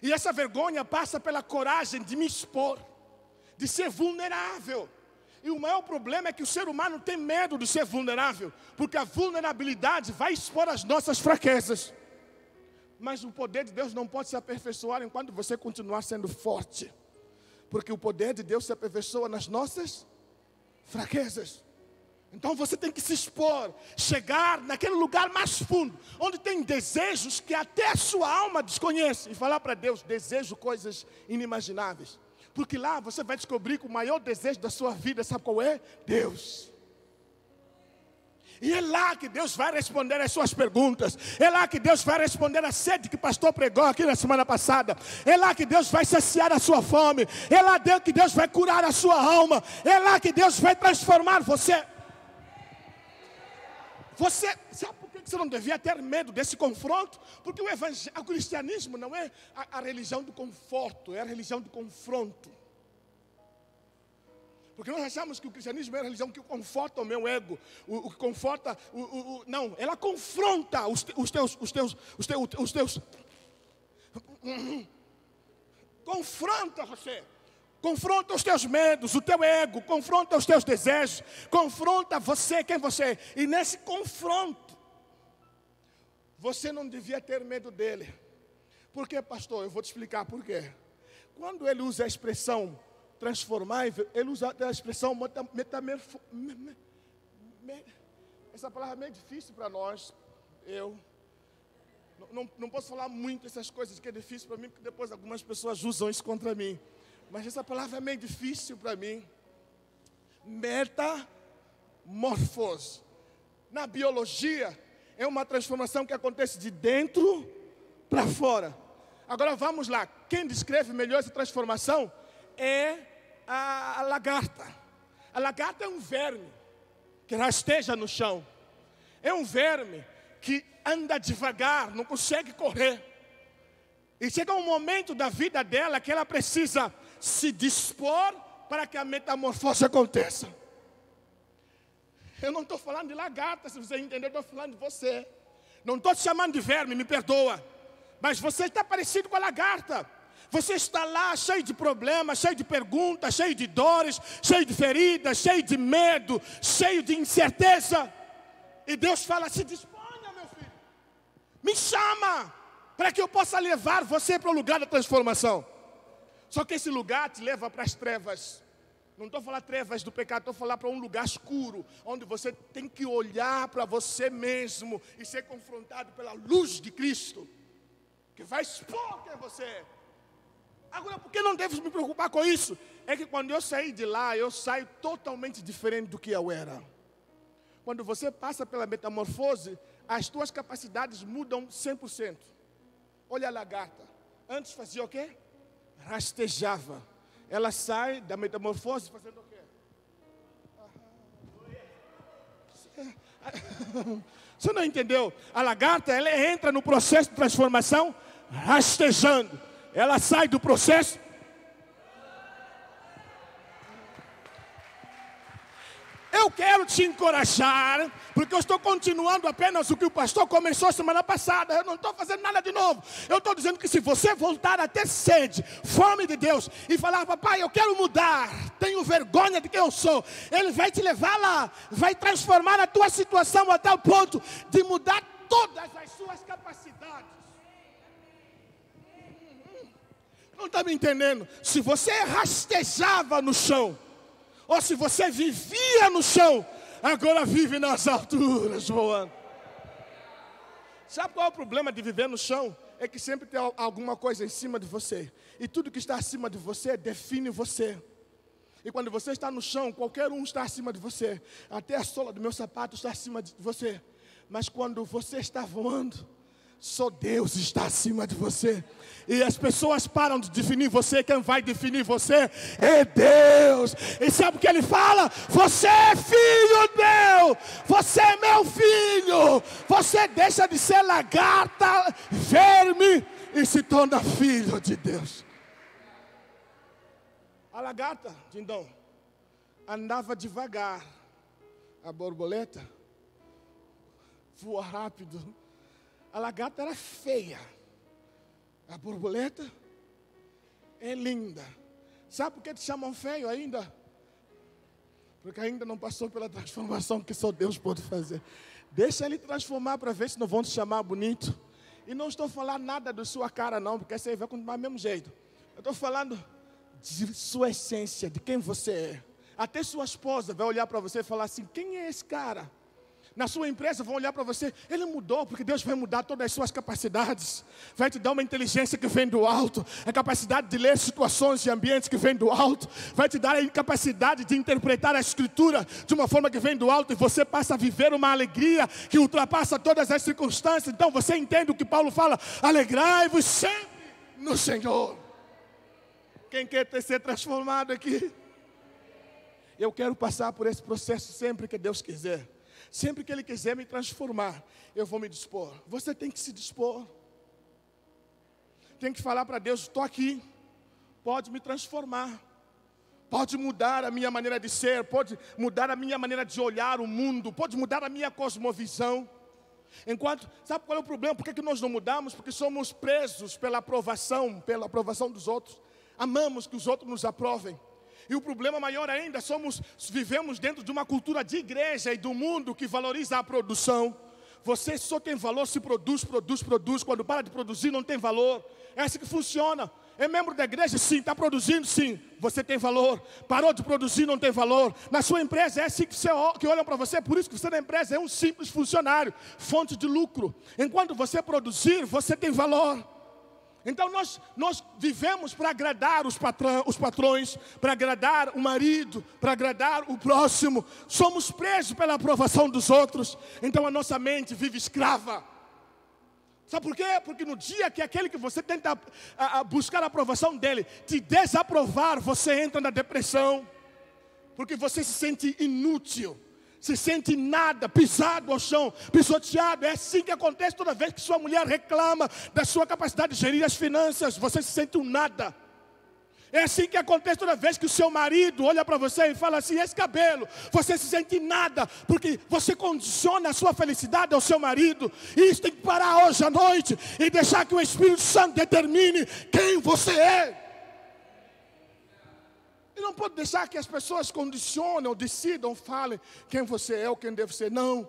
E essa vergonha passa pela coragem de me expor, de ser vulnerável. E o maior problema é que o ser humano tem medo de ser vulnerável, porque a vulnerabilidade vai expor as nossas fraquezas. Mas o poder de Deus não pode se aperfeiçoar enquanto você continuar sendo forte, porque o poder de Deus se aperfeiçoa nas nossas fraquezas. Então você tem que se expor, chegar naquele lugar mais fundo, onde tem desejos que até a sua alma desconhece, e falar para Deus, desejo coisas inimagináveis. Porque lá você vai descobrir que o maior desejo da sua vida, sabe qual é? Deus. E é lá que Deus vai responder as suas perguntas. É lá que Deus vai responder a sede que o pastor pregou aqui na semana passada. É lá que Deus vai saciar a sua fome. É lá que Deus vai curar a sua alma. É lá que Deus vai transformar você. Sabe por que você não devia ter medo desse confronto? Porque o cristianismo não é a religião do conforto, é a religião do confronto. Porque nós achamos que o cristianismo é a religião que conforta o meu ego, o que conforta, não, ela confronta os teus, confronta você. Confronta os teus medos, o teu ego, confronta os teus desejos, confronta você, quem você é. E nesse confronto, você não devia ter medo dele. Por quê, pastor? Eu vou te explicar por quê. Quando ele usa a expressão transformar, ele usa a expressão essa palavra é meio difícil para nós. Eu não posso falar muito essas coisas que é difícil para mim, porque depois algumas pessoas usam isso contra mim. Mas essa palavra é meio difícil para mim. Metamorfose. Na biologia, é uma transformação que acontece de dentro para fora. Agora vamos lá. Quem descreve melhor essa transformação é a lagarta. A lagarta é um verme que rasteja no chão. É um verme que anda devagar, não consegue correr. E chega um momento da vida dela que ela precisa se dispor para que a metamorfose aconteça. Eu não estou falando de lagarta, se você entender, eu estou falando de você. Não estou te chamando de verme, me perdoa. Mas você está parecido com a lagarta. Você está lá cheio de problemas, cheio de perguntas, cheio de dores, cheio de feridas, cheio de medo, cheio de incerteza. E Deus fala, se disponha, meu filho. Me chama, para que eu possa levar você para o lugar da transformação. Só que esse lugar te leva para as trevas. Não estou falando trevas do pecado, estou falando para um lugar escuro, onde você tem que olhar para você mesmo e ser confrontado pela luz de Cristo, que vai expor quem você é. Agora, por que não devo me preocupar com isso? É que quando eu sair de lá, eu saio totalmente diferente do que eu era. Quando você passa pela metamorfose, as tuas capacidades mudam 100%. Olha a lagarta. Antes fazia o quê? Rastejava. Ela sai da metamorfose fazendo o quê? Você não entendeu? A lagarta, ela entra no processo de transformação rastejando. Ela sai do processo. Eu quero te encorajar, porque eu estou continuando apenas o que o pastor começou semana passada. Eu não estou fazendo nada de novo. Eu estou dizendo que se você voltar a ter sede, fome de Deus, e falar, papai, eu quero mudar, tenho vergonha de quem eu sou, Ele vai te levar lá, vai transformar a tua situação a tal ponto de mudar todas as suas capacidades. Não está me entendendo? Se você rastejava no chão, ou se você vivia no chão, agora vive nas alturas, voando. Sabe qual é o problema de viver no chão? É que sempre tem alguma coisa em cima de você. E tudo que está acima de você define você. E quando você está no chão, qualquer um está acima de você. Até a sola do meu sapato está acima de você. Mas quando você está voando, só Deus está acima de você. E as pessoas param de definir você. Quem vai definir você é Deus. E sabe o que Ele fala? Você é filho meu. Você é meu filho. Você deixa de ser lagarta, verme, e se torna filho de Deus. A lagarta, Dindão, andava devagar. A borboleta voa rápido. A lagarta era feia. A borboleta é linda. Sabe por que te chamam feio ainda? Porque ainda não passou pela transformação que só Deus pode fazer. Deixa Ele transformar para ver se não vão te chamar bonito. E não estou falando nada da sua cara não, porque essa aí vai continuar do mesmo jeito. Eu estou falando de sua essência, de quem você é. Até sua esposa vai olhar para você e falar assim, quem é esse cara? Na sua empresa vão olhar para você, ele mudou, porque Deus vai mudar todas as suas capacidades. Vai te dar uma inteligência que vem do alto, a capacidade de ler situações e ambientes que vem do alto. Vai te dar a capacidade de interpretar a escritura de uma forma que vem do alto. E você passa a viver uma alegria que ultrapassa todas as circunstâncias. Então você entende o que Paulo fala, alegrai-vos sempre no Senhor. Quem quer ser transformado aqui? Eu quero passar por esse processo sempre que Deus quiser. Sempre que Ele quiser me transformar, eu vou me dispor. Você tem que se dispor. Tem que falar para Deus, estou aqui. Pode me transformar. Pode mudar a minha maneira de ser. Pode mudar a minha maneira de olhar o mundo. Pode mudar a minha cosmovisão. Sabe qual é o problema? Por que nós não mudamos? Porque somos presos pela aprovação dos outros. amamos que os outros nos aprovem. E o problema maior ainda, vivemos dentro de uma cultura de igreja e do mundo que valoriza a produção. Você só tem valor se produz. Quando para de produzir, não tem valor. É assim que funciona. É membro da igreja? Sim. Está produzindo? Sim. Você tem valor. Parou de produzir? Não tem valor. Na sua empresa é assim que olham para você. Por isso que você na empresa é um simples funcionário, fonte de lucro. Enquanto você produzir, você tem valor. Então nós vivemos para agradar os patrões, para agradar o marido, para agradar o próximo. Somos presos pela aprovação dos outros. Então a nossa mente vive escrava. Sabe por quê? Porque no dia que aquele que você tenta buscar a aprovação dele te desaprovar, você entra na depressão. Porque você se sente inútil. Se sente nada, pisado ao chão, pisoteado. É assim que acontece toda vez que sua mulher reclama da sua capacidade de gerir as finanças. Você se sente um nada. É assim que acontece toda vez que o seu marido olha para você e fala assim, esse cabelo, você se sente nada, porque você condiciona a sua felicidade ao seu marido. E isso tem que parar hoje à noite e deixar que o Espírito Santo determine quem você é. E não pode deixar que as pessoas condicionem, ou decidam, falem quem você é ou quem deve ser. Não,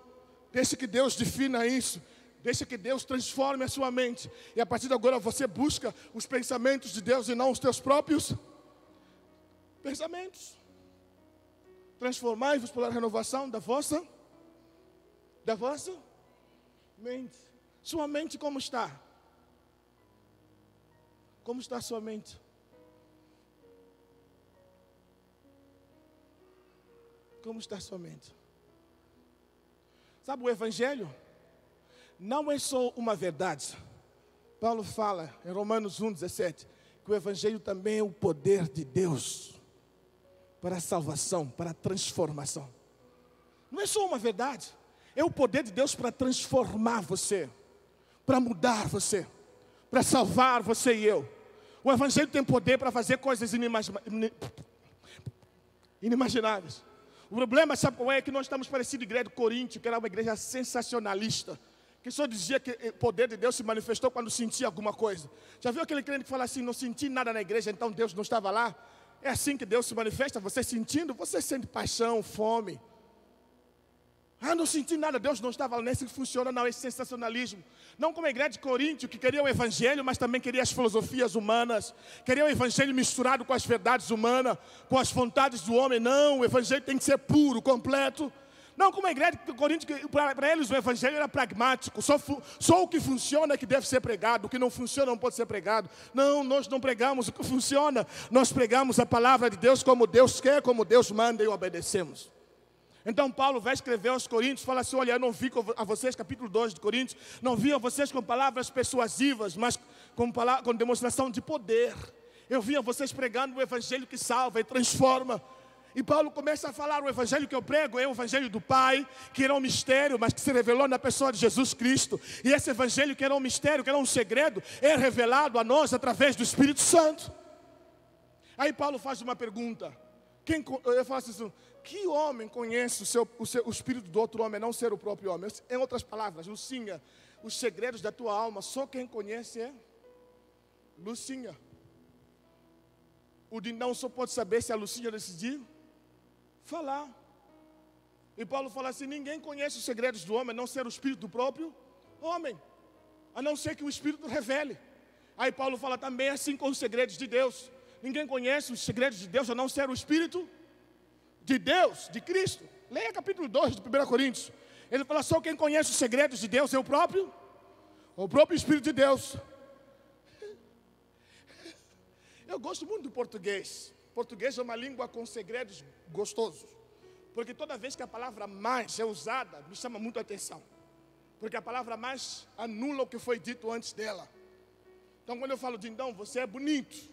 deixe que Deus defina isso. Deixa que Deus transforme a sua mente. E a partir de agora você busca os pensamentos de Deus e não os teus próprios pensamentos. Transformai-vos pela renovação da vossa mente. Sua mente como está? Como está a sua mente? Como está a sua mente? Sabe, o Evangelho não é só uma verdade. Paulo fala em Romanos 1,17 que o Evangelho também é o poder de Deus para a salvação, para a transformação. Não é só uma verdade, é o poder de Deus para transformar você, para mudar você, para salvar você e eu. O Evangelho tem poder para fazer coisas inimagináveis. O problema, sabe qual é? Que nós estamos parecidos à igreja de Coríntio, que era uma igreja sensacionalista, que só dizia que o poder de Deus se manifestou quando sentia alguma coisa. Já viu aquele crente que fala assim, não senti nada na igreja, então Deus não estava lá? É assim que Deus se manifesta, você sentindo, você sente paixão, fome. Ah, não senti nada, Deus não estava lá, nem assim que funciona, não, esse sensacionalismo. Não como a igreja de Coríntio, que queria o evangelho, mas também queria as filosofias humanas, queria o evangelho misturado com as verdades humanas, com as vontades do homem. Não, o evangelho tem que ser puro, completo. Não como a igreja de Coríntio, que para eles o evangelho era pragmático, só o que funciona é que deve ser pregado, o que não funciona não pode ser pregado. Não, nós não pregamos o que funciona, nós pregamos a palavra de Deus como Deus quer, como Deus manda e obedecemos. Então Paulo vai escrever aos Coríntios, fala assim, olha, eu não vi a vocês, capítulo 2 de Coríntios, não vi a vocês com palavras persuasivas, mas com demonstração de poder. Eu vi a vocês pregando o evangelho que salva e transforma. E Paulo começa a falar, o evangelho que eu prego é o evangelho do Pai, que era um mistério, mas que se revelou na pessoa de Jesus Cristo. E esse evangelho que era um mistério, que era um segredo, é revelado a nós através do Espírito Santo. Aí Paulo faz uma pergunta. Eu faço assim, que homem conhece o espírito do outro homem, não ser o próprio homem? Em outras palavras, Lucinha, os segredos da tua alma, só quem conhece é Lucinha. O Dindão só pode saber se a Lucinha decidir falar. E Paulo fala assim, ninguém conhece os segredos do homem, a não ser o espírito do próprio homem, a não ser que o espírito revele. Aí Paulo fala também assim com os segredos de Deus. Ninguém conhece os segredos de Deus, a não ser o espírito de Deus, de Cristo. Leia capítulo 2 de 1 Coríntios. Ele fala, só quem conhece os segredos de Deus é o próprio Espírito de Deus. Eu gosto muito do português. Português é uma língua com segredos gostosos. Porque toda vez que a palavra mais é usada, me chama muito a atenção. Porque a palavra mais anula o que foi dito antes dela. Então quando eu falo, Dindão, você é bonito.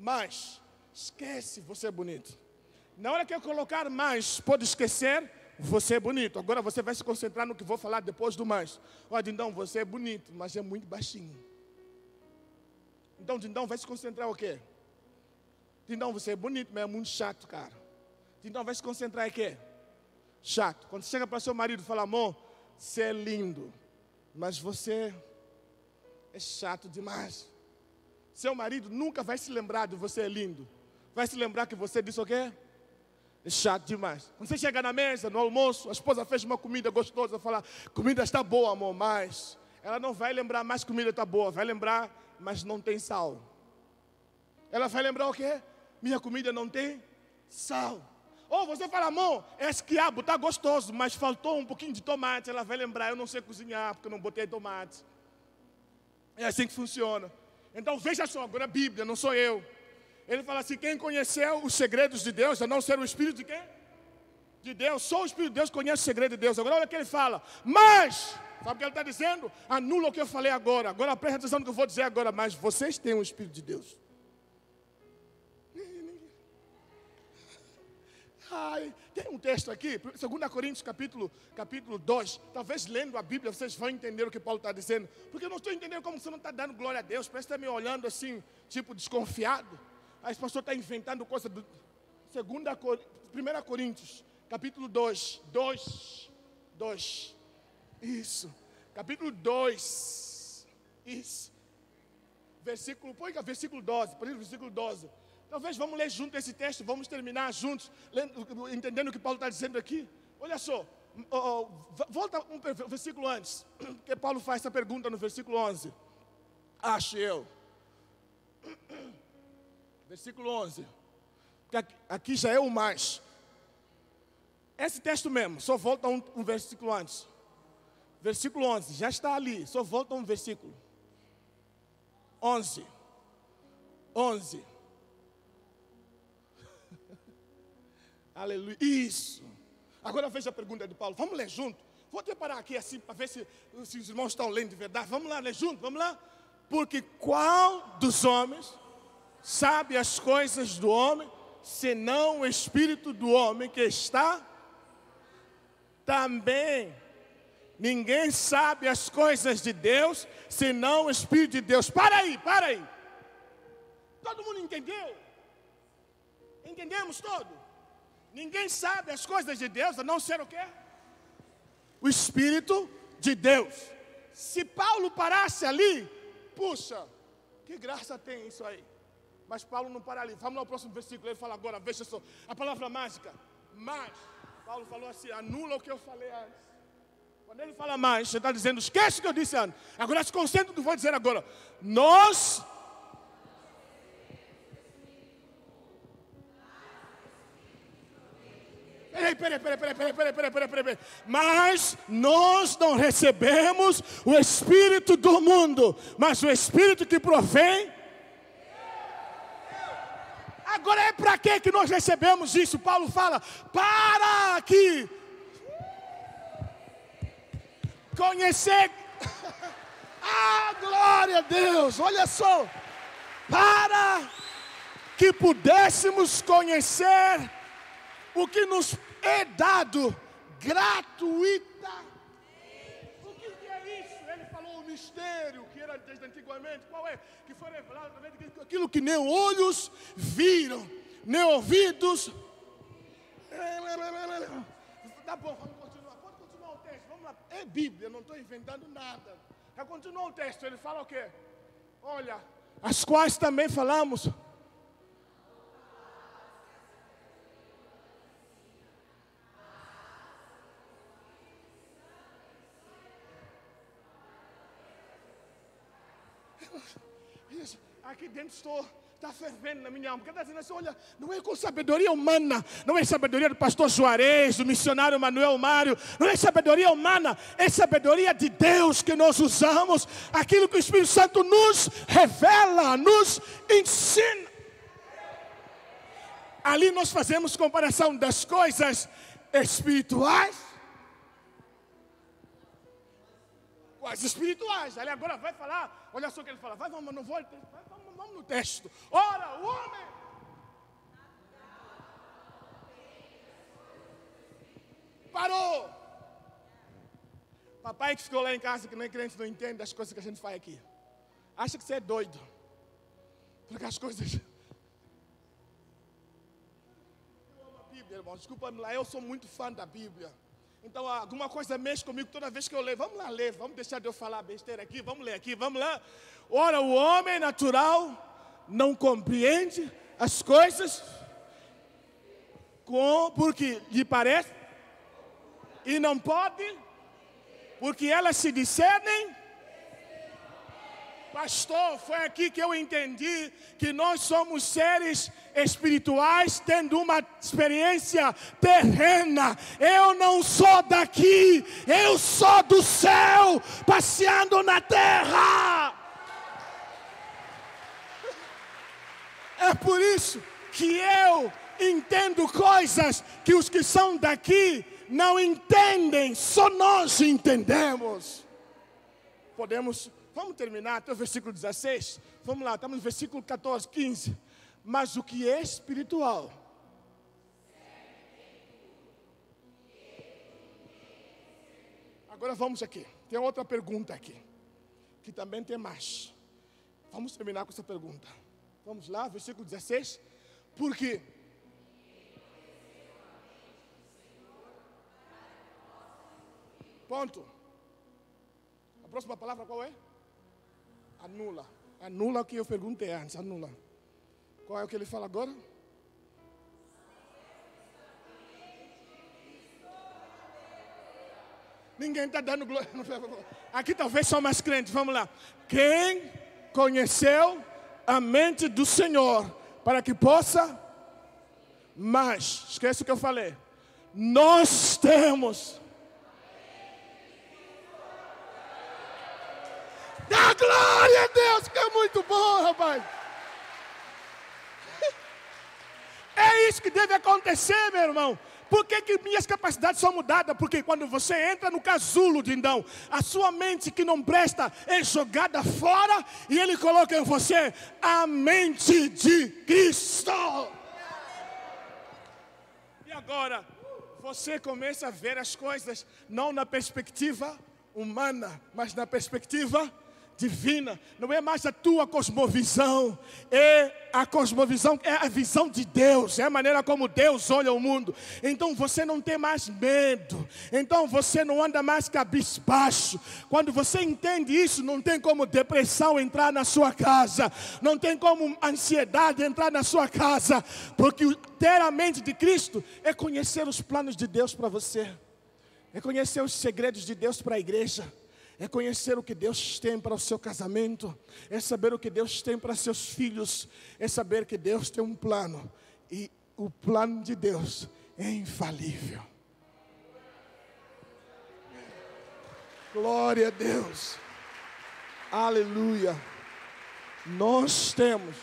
Mas, esquece, você é bonito. Na hora que eu colocar mais, pode esquecer, você é bonito. Agora você vai se concentrar no que vou falar depois do mais. Ó, Dindão, você é bonito, mas é muito baixinho. Então, Dindão vai se concentrar o quê? Dindão, você é bonito, mas é muito chato, cara. Dindão vai se concentrar em quê? Chato. Quando chega para seu marido e fala, amor, você é lindo, mas você é chato demais. Seu marido nunca vai se lembrar de você é lindo. Vai se lembrar que você disse o quê? É chato demais. Quando você chega na mesa, no almoço, a esposa fez uma comida gostosa, fala, comida está boa, amor, mas ela não vai lembrar mais que comida está boa, vai lembrar, mas não tem sal. Ela vai lembrar o quê? Minha comida não tem sal. Ou você fala, amor, esse quiabo está gostoso, mas faltou um pouquinho de tomate. Ela vai lembrar, eu não sei cozinhar porque eu não botei tomate. É assim que funciona. Então veja só, agora a Bíblia, não sou eu. Ele fala assim, quem conheceu os segredos de Deus, a não ser o Espírito de quem? De Deus, só o Espírito de Deus conhece o segredo de Deus. Agora olha o que ele fala, mas, sabe o que ele está dizendo? Anula o que eu falei agora. Agora presta atenção no que eu vou dizer agora, mas vocês têm o Espírito de Deus. Ai, tem um texto aqui, 2 Coríntios capítulo 2. Talvez lendo a Bíblia vocês vão entender o que Paulo está dizendo. Porque eu não estou entendendo como você não está dando glória a Deus. Parece que está me olhando assim, tipo desconfiado. Aí esse pastor está inventando coisa do 1 Coríntios, capítulo 2. 2. Isso. Capítulo 2. Isso. Põe versículo 12. Por isso, versículo 12. Talvez vamos ler junto esse texto, vamos terminar juntos, entendendo o que Paulo está dizendo aqui. Olha só, volta um versículo antes, que Paulo faz essa pergunta no versículo 11. Acho eu. Versículo 11. Aqui já é o mais. Esse texto mesmo, só volta um versículo antes. Versículo 11, já está ali, só volta um versículo. 11. Aleluia. Isso. Agora veja a pergunta de Paulo. Vamos ler junto. Vou até parar aqui assim para ver se os irmãos estão lendo de verdade. Vamos lá ler junto. Vamos lá. Porque qual dos homens sabe as coisas do homem, senão o Espírito do homem que está? Também ninguém sabe as coisas de Deus, senão o Espírito de Deus. Para aí. Todo mundo entendeu? Entendemos todo? Ninguém sabe as coisas de Deus, a não ser o quê? O Espírito de Deus. Se Paulo parasse ali, puxa, que graça tem isso aí. Mas Paulo não para ali. Vamos lá ao próximo versículo, ele fala agora, veja só, a palavra mágica. Mas, Paulo falou assim, anula o que eu falei antes. Quando ele fala mais, ele está dizendo, esquece o que eu disse antes. Agora se concentra no que eu vou dizer agora. Nós... Peraí. Mas nós não recebemos o Espírito do mundo, mas o Espírito que provém. Agora é para que nós recebemos isso? Paulo fala, para que conhecer. Glória a Deus, olha só. Para que pudéssemos conhecer o que nos é dado gratuita. O que é isso? Ele falou o mistério que era desde antigamente. Qual é? Que foi revelado através de aquilo que nem olhos viram, nem ouvidos. Tá bom, vamos continuar. Pode continuar o texto. Vamos lá. É Bíblia, não estou inventando nada. Já continua o texto. Ele fala o quê? Olha, as quais também falamos. Aqui dentro está fervendo na minha alma. Porque está dizendo assim, olha, não é com sabedoria humana, não é sabedoria do pastor Juarez, do missionário Manuel Mário, não é sabedoria humana, é sabedoria de Deus que nós usamos, aquilo que o Espírito Santo nos revela, nos ensina. Ali nós fazemos comparação das coisas espirituais com as espirituais. Ali agora vai falar, olha só o que ele fala, vamos no texto. Ora, o homem parou. Papai que ficou lá em casa, que nem crente, não entende as coisas que a gente faz aqui. Acha que você é doido. Porque as coisas... Eu amo a Bíblia, irmão. Desculpa-me lá, eu sou muito fã da Bíblia. Então, alguma coisa mexe comigo toda vez que eu leio. Vamos lá ler, vamos deixar de eu falar besteira aqui. Vamos ler aqui, vamos lá. Ora, o homem natural não compreende as coisas porque lhe parece e não pode, porque elas se discernem. Pastor, foi aqui que eu entendi que nós somos seres espirituais tendo uma experiência terrena. Eu não sou daqui, eu sou do céu, passeando na terra. É por isso que eu entendo coisas que os que são daqui não entendem, só nós entendemos. Vamos terminar até o versículo 16. Vamos lá, estamos no versículo 14, 15. Mas o que é espiritual? Agora vamos aqui. Tem outra pergunta aqui, que também tem mais. Vamos terminar com essa pergunta. Vamos lá, versículo 16. Porque ponto. A próxima palavra qual é? Anula. Anula o que eu perguntei antes. Anula. Qual é o que ele fala agora? Ninguém está dando glória. Aqui talvez são mais crentes. Vamos lá. Quem conheceu a mente do Senhor para que possa... Mas, esquece o que eu falei. Nós temos... Dá glória a Deus, que é muito bom, rapaz. É isso que deve acontecer, meu irmão. Por que minhas capacidades são mudadas? Porque quando você entra no casulo de Adão, a sua mente que não presta é jogada fora e ele coloca em você a mente de Cristo. E agora, você começa a ver as coisas não na perspectiva humana, mas na perspectiva divina. Não é mais a tua cosmovisão, a cosmovisão é a visão de Deus, é a maneira como Deus olha o mundo. Então você não tem mais medo, então você não anda mais cabisbaixo. Quando você entende isso, não tem como depressão entrar na sua casa, não tem como ansiedade entrar na sua casa, porque ter a mente de Cristo é conhecer os planos de Deus para você, é conhecer os segredos de Deus para a igreja, é conhecer o que Deus tem para o seu casamento, é saber o que Deus tem para seus filhos, é saber que Deus tem um plano, e o plano de Deus é infalível. Glória a Deus, aleluia. Nós temos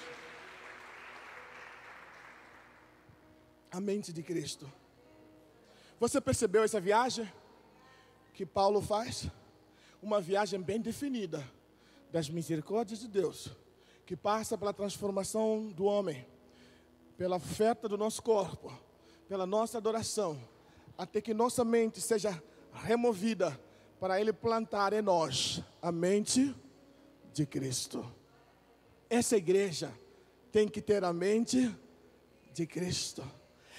a mente de Cristo. Você percebeu essa viagem que Paulo faz? Uma viagem bem definida das misericórdias de Deus, que passa pela transformação do homem, pela oferta do nosso corpo, pela nossa adoração, até que nossa mente seja removida para Ele plantar em nós a mente de Cristo. Essa igreja tem que ter a mente de Cristo.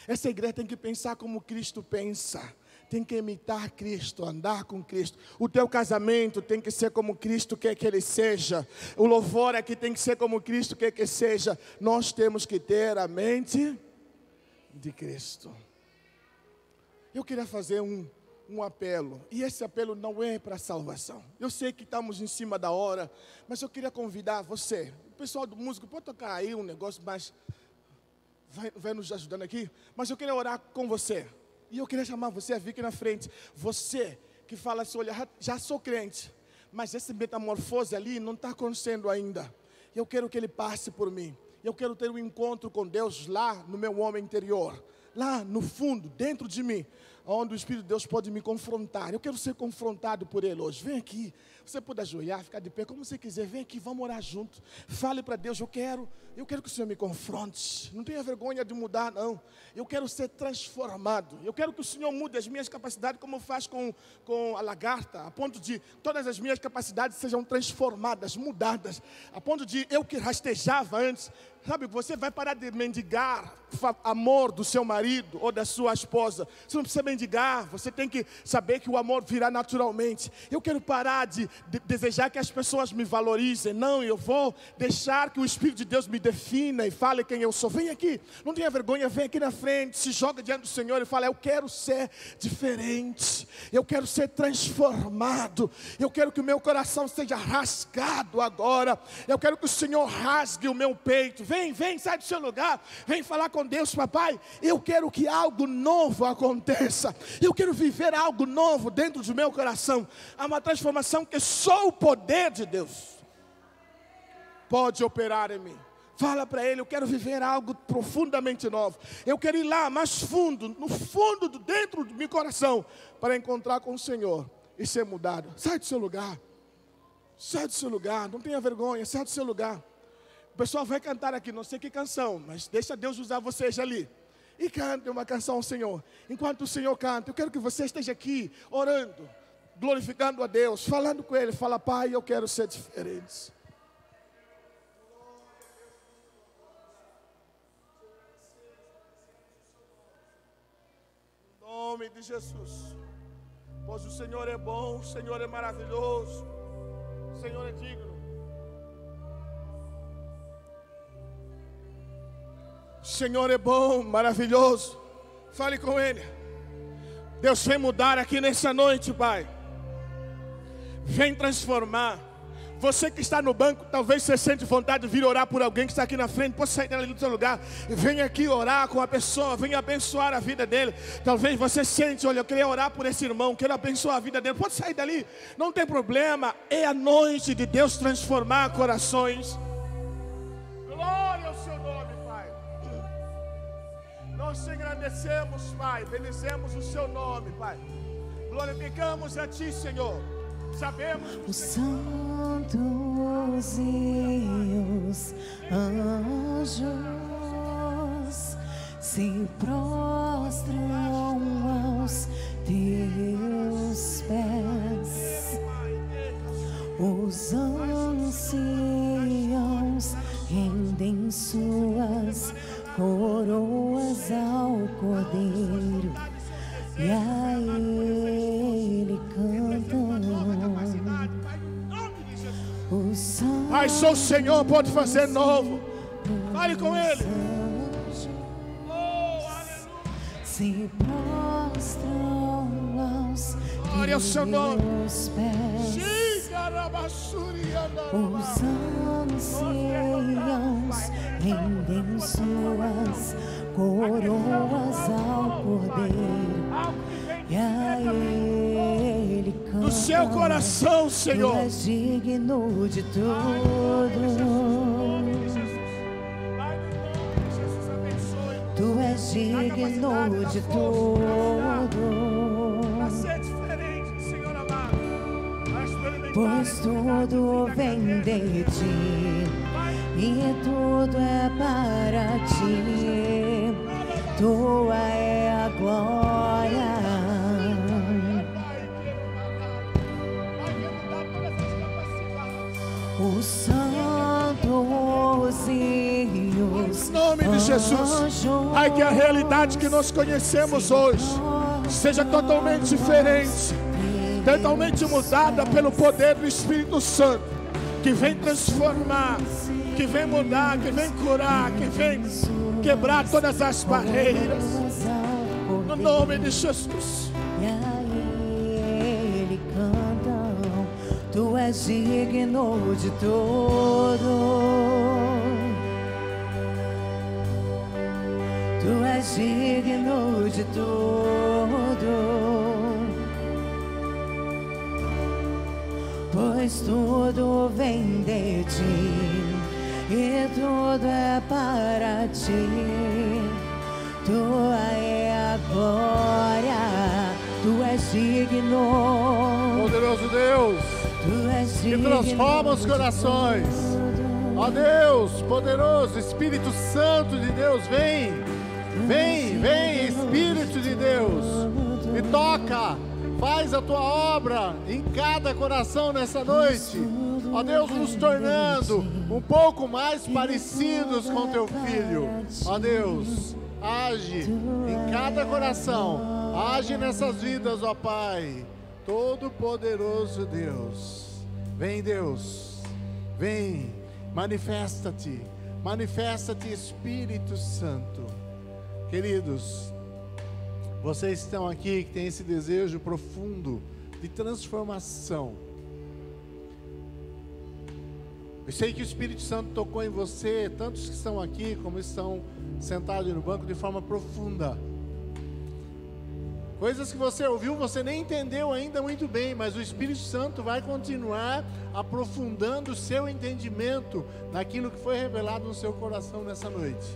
Essa igreja tem que pensar como Cristo pensa. Tem que imitar Cristo, andar com Cristo. O teu casamento tem que ser como Cristo quer que ele seja. O louvor aqui tem que ser como Cristo quer que seja. Nós temos que ter a mente de Cristo. Eu queria fazer um apelo. E esse apelo não é para salvação. Eu sei que estamos em cima da hora, mas eu queria convidar você. O pessoal do músico pode tocar aí um negócio mais... Vai nos ajudando aqui. Mas eu queria orar com você. E eu queria chamar você a vir aqui na frente. Você que fala assim, olha, já sou crente, mas essa metamorfose ali não está acontecendo ainda. Eu quero que ele passe por mim. Eu quero ter um encontro com Deus lá no meu homem interior. Lá no fundo, dentro de mim, onde o Espírito de Deus pode me confrontar. Eu quero ser confrontado por Ele hoje. Vem aqui, você pode ajoelhar, ficar de pé, como você quiser. Vem aqui, vamos orar junto. Fale para Deus, eu quero que o Senhor me confronte. Não tenha vergonha de mudar, não. Eu quero ser transformado. Eu quero que o Senhor mude as minhas capacidades, como faz com a lagarta, a ponto de todas as minhas capacidades sejam transformadas, mudadas, a ponto de eu que rastejava antes, sabe, você vai parar de mendigar amor do seu marido ou da sua esposa. Você não precisa mendigar, você tem que saber que o amor virá naturalmente. Eu quero parar de desejar que as pessoas me valorizem. Não, eu vou deixar que o Espírito de Deus me defina e fale quem eu sou. Vem aqui, não tenha vergonha, vem aqui na frente, se joga diante do Senhor e fala: eu quero ser diferente, eu quero ser transformado, eu quero que o meu coração seja rasgado agora, eu quero que o Senhor rasgue o meu peito. Vem, sai do seu lugar, vem falar com Deus. Papai, eu quero que algo novo aconteça, eu quero viver algo novo dentro do meu coração. Há uma transformação que só o poder de Deus pode operar em mim. Fala para Ele: eu quero viver algo profundamente novo, eu quero ir lá mais fundo, no fundo, dentro do meu coração, para encontrar com o Senhor e ser mudado. Sai do seu lugar, não tenha vergonha, sai do seu lugar. O pessoal vai cantar aqui, não sei que canção, mas deixa Deus usar vocês ali. E cante uma canção ao Senhor. Enquanto o Senhor canta, eu quero que você esteja aqui, orando, glorificando a Deus, falando com Ele. Fala: Pai, eu quero ser diferente. Em nome de Jesus. Pois o Senhor é bom, o Senhor é maravilhoso, o Senhor é digno. O Senhor é bom, maravilhoso. Fale com Ele. Deus vem mudar aqui nessa noite, Pai. Vem transformar. Você que está no banco, talvez você sente vontade de vir orar por alguém que está aqui na frente. Pode sair dali do seu lugar e vem aqui orar com a pessoa. Venha abençoar a vida dele. Talvez você sente: olha, eu queria orar por esse irmão, quero abençoar a vida dele. Pode sair dali, não tem problema. É a noite de Deus transformar corações. Glória ao seu nome, Pai. Nós te agradecemos, Pai. Bendizemos o seu nome, Pai. Glorificamos a Ti, Senhor. Sabemos que os santos e os anjos se prostram aos teus pés. Os anciãos rendem suas coroas ao Cordeiro e a Ele cantam. Pai, só o Senhor pode fazer novo. Fale com Ele. Se prostram aos teus pés. Os anciãos rendem suas coroas ao Cordeiro e a Ele cantam. Do seu coração, Senhor. Tu és digno de tudo. Tu és digno de tudo. Para ser diferente, Senhor amado. Pois tudo vem de Ti e tudo é para Ti. Tua é a glória. Os santos e os em nome de Jesus, Pai, que a realidade que nós conhecemos hoje seja totalmente diferente, totalmente mudada pelo poder do Espírito Santo, que vem transformar, que vem mudar, que vem curar, que vem quebrar todas as barreiras, no nome de Jesus. E a Ele cantam, Tu és digno de tudo. Tu és digno de tudo. Pois tudo vem de Ti e tudo é para Ti. Tua é a glória. Tu és digno. Poderoso Deus, Tu és que digno. transforma os corações. Ó Deus, poderoso, Espírito Santo de Deus, vem, Espírito de Deus, e toca, faz a Tua obra em cada coração nessa noite. Ó Deus, nos tornando um pouco mais parecidos com Teu Filho. Ó Deus, age em cada coração, Age nessas vidas, ó Pai. Todo-Poderoso Deus. Vem, Deus. Vem. Manifesta-te. Manifesta-te, Espírito Santo. Queridos, vocês estão aqui que têm esse desejo profundo de transformação. Eu sei que o Espírito Santo tocou em você, tantos que estão aqui como estão sentados no banco, de forma profunda. Coisas que você ouviu, você nem entendeu ainda muito bem, mas o Espírito Santo vai continuar aprofundando o seu entendimento naquilo que foi revelado no seu coração nessa noite.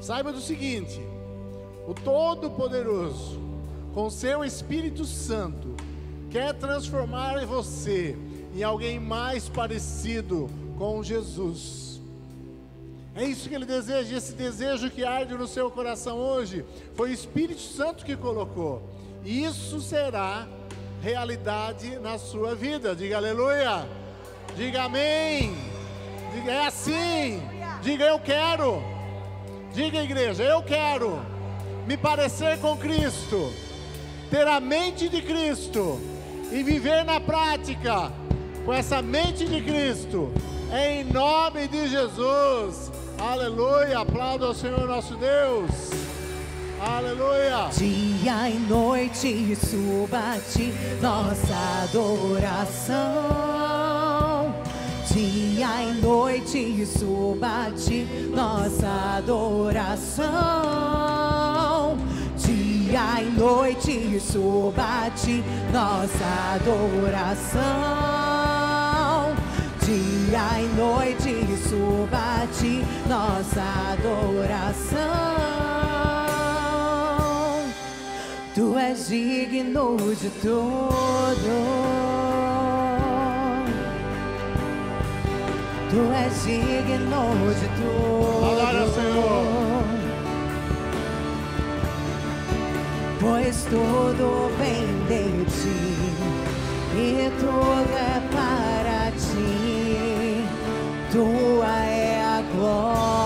Saiba do seguinte: o Todo-Poderoso, com seu Espírito Santo, quer transformar você em alguém mais parecido com Jesus. É isso que Ele deseja, esse desejo que arde no seu coração hoje, foi o Espírito Santo que colocou. E isso será realidade na sua vida. Diga aleluia. Diga amém. Diga é assim. Diga eu quero. Diga igreja, eu quero me parecer com Cristo, ter a mente de Cristo e viver na prática com essa mente de Cristo. Em nome de Jesus. Aleluia, aplauda ao Senhor nosso Deus. Aleluia. Dia e noite suba a ti nossa adoração. Dia e noite suba a ti nossa adoração. Dia e noite suba a ti nossa adoração. Dia e noite suba a ti nossa adoração. Tu és digno de tudo. Tu és digno de tudo. Glória ao Senhor. Pois tudo vem de ti e tudo é para ti. Tua é a glória.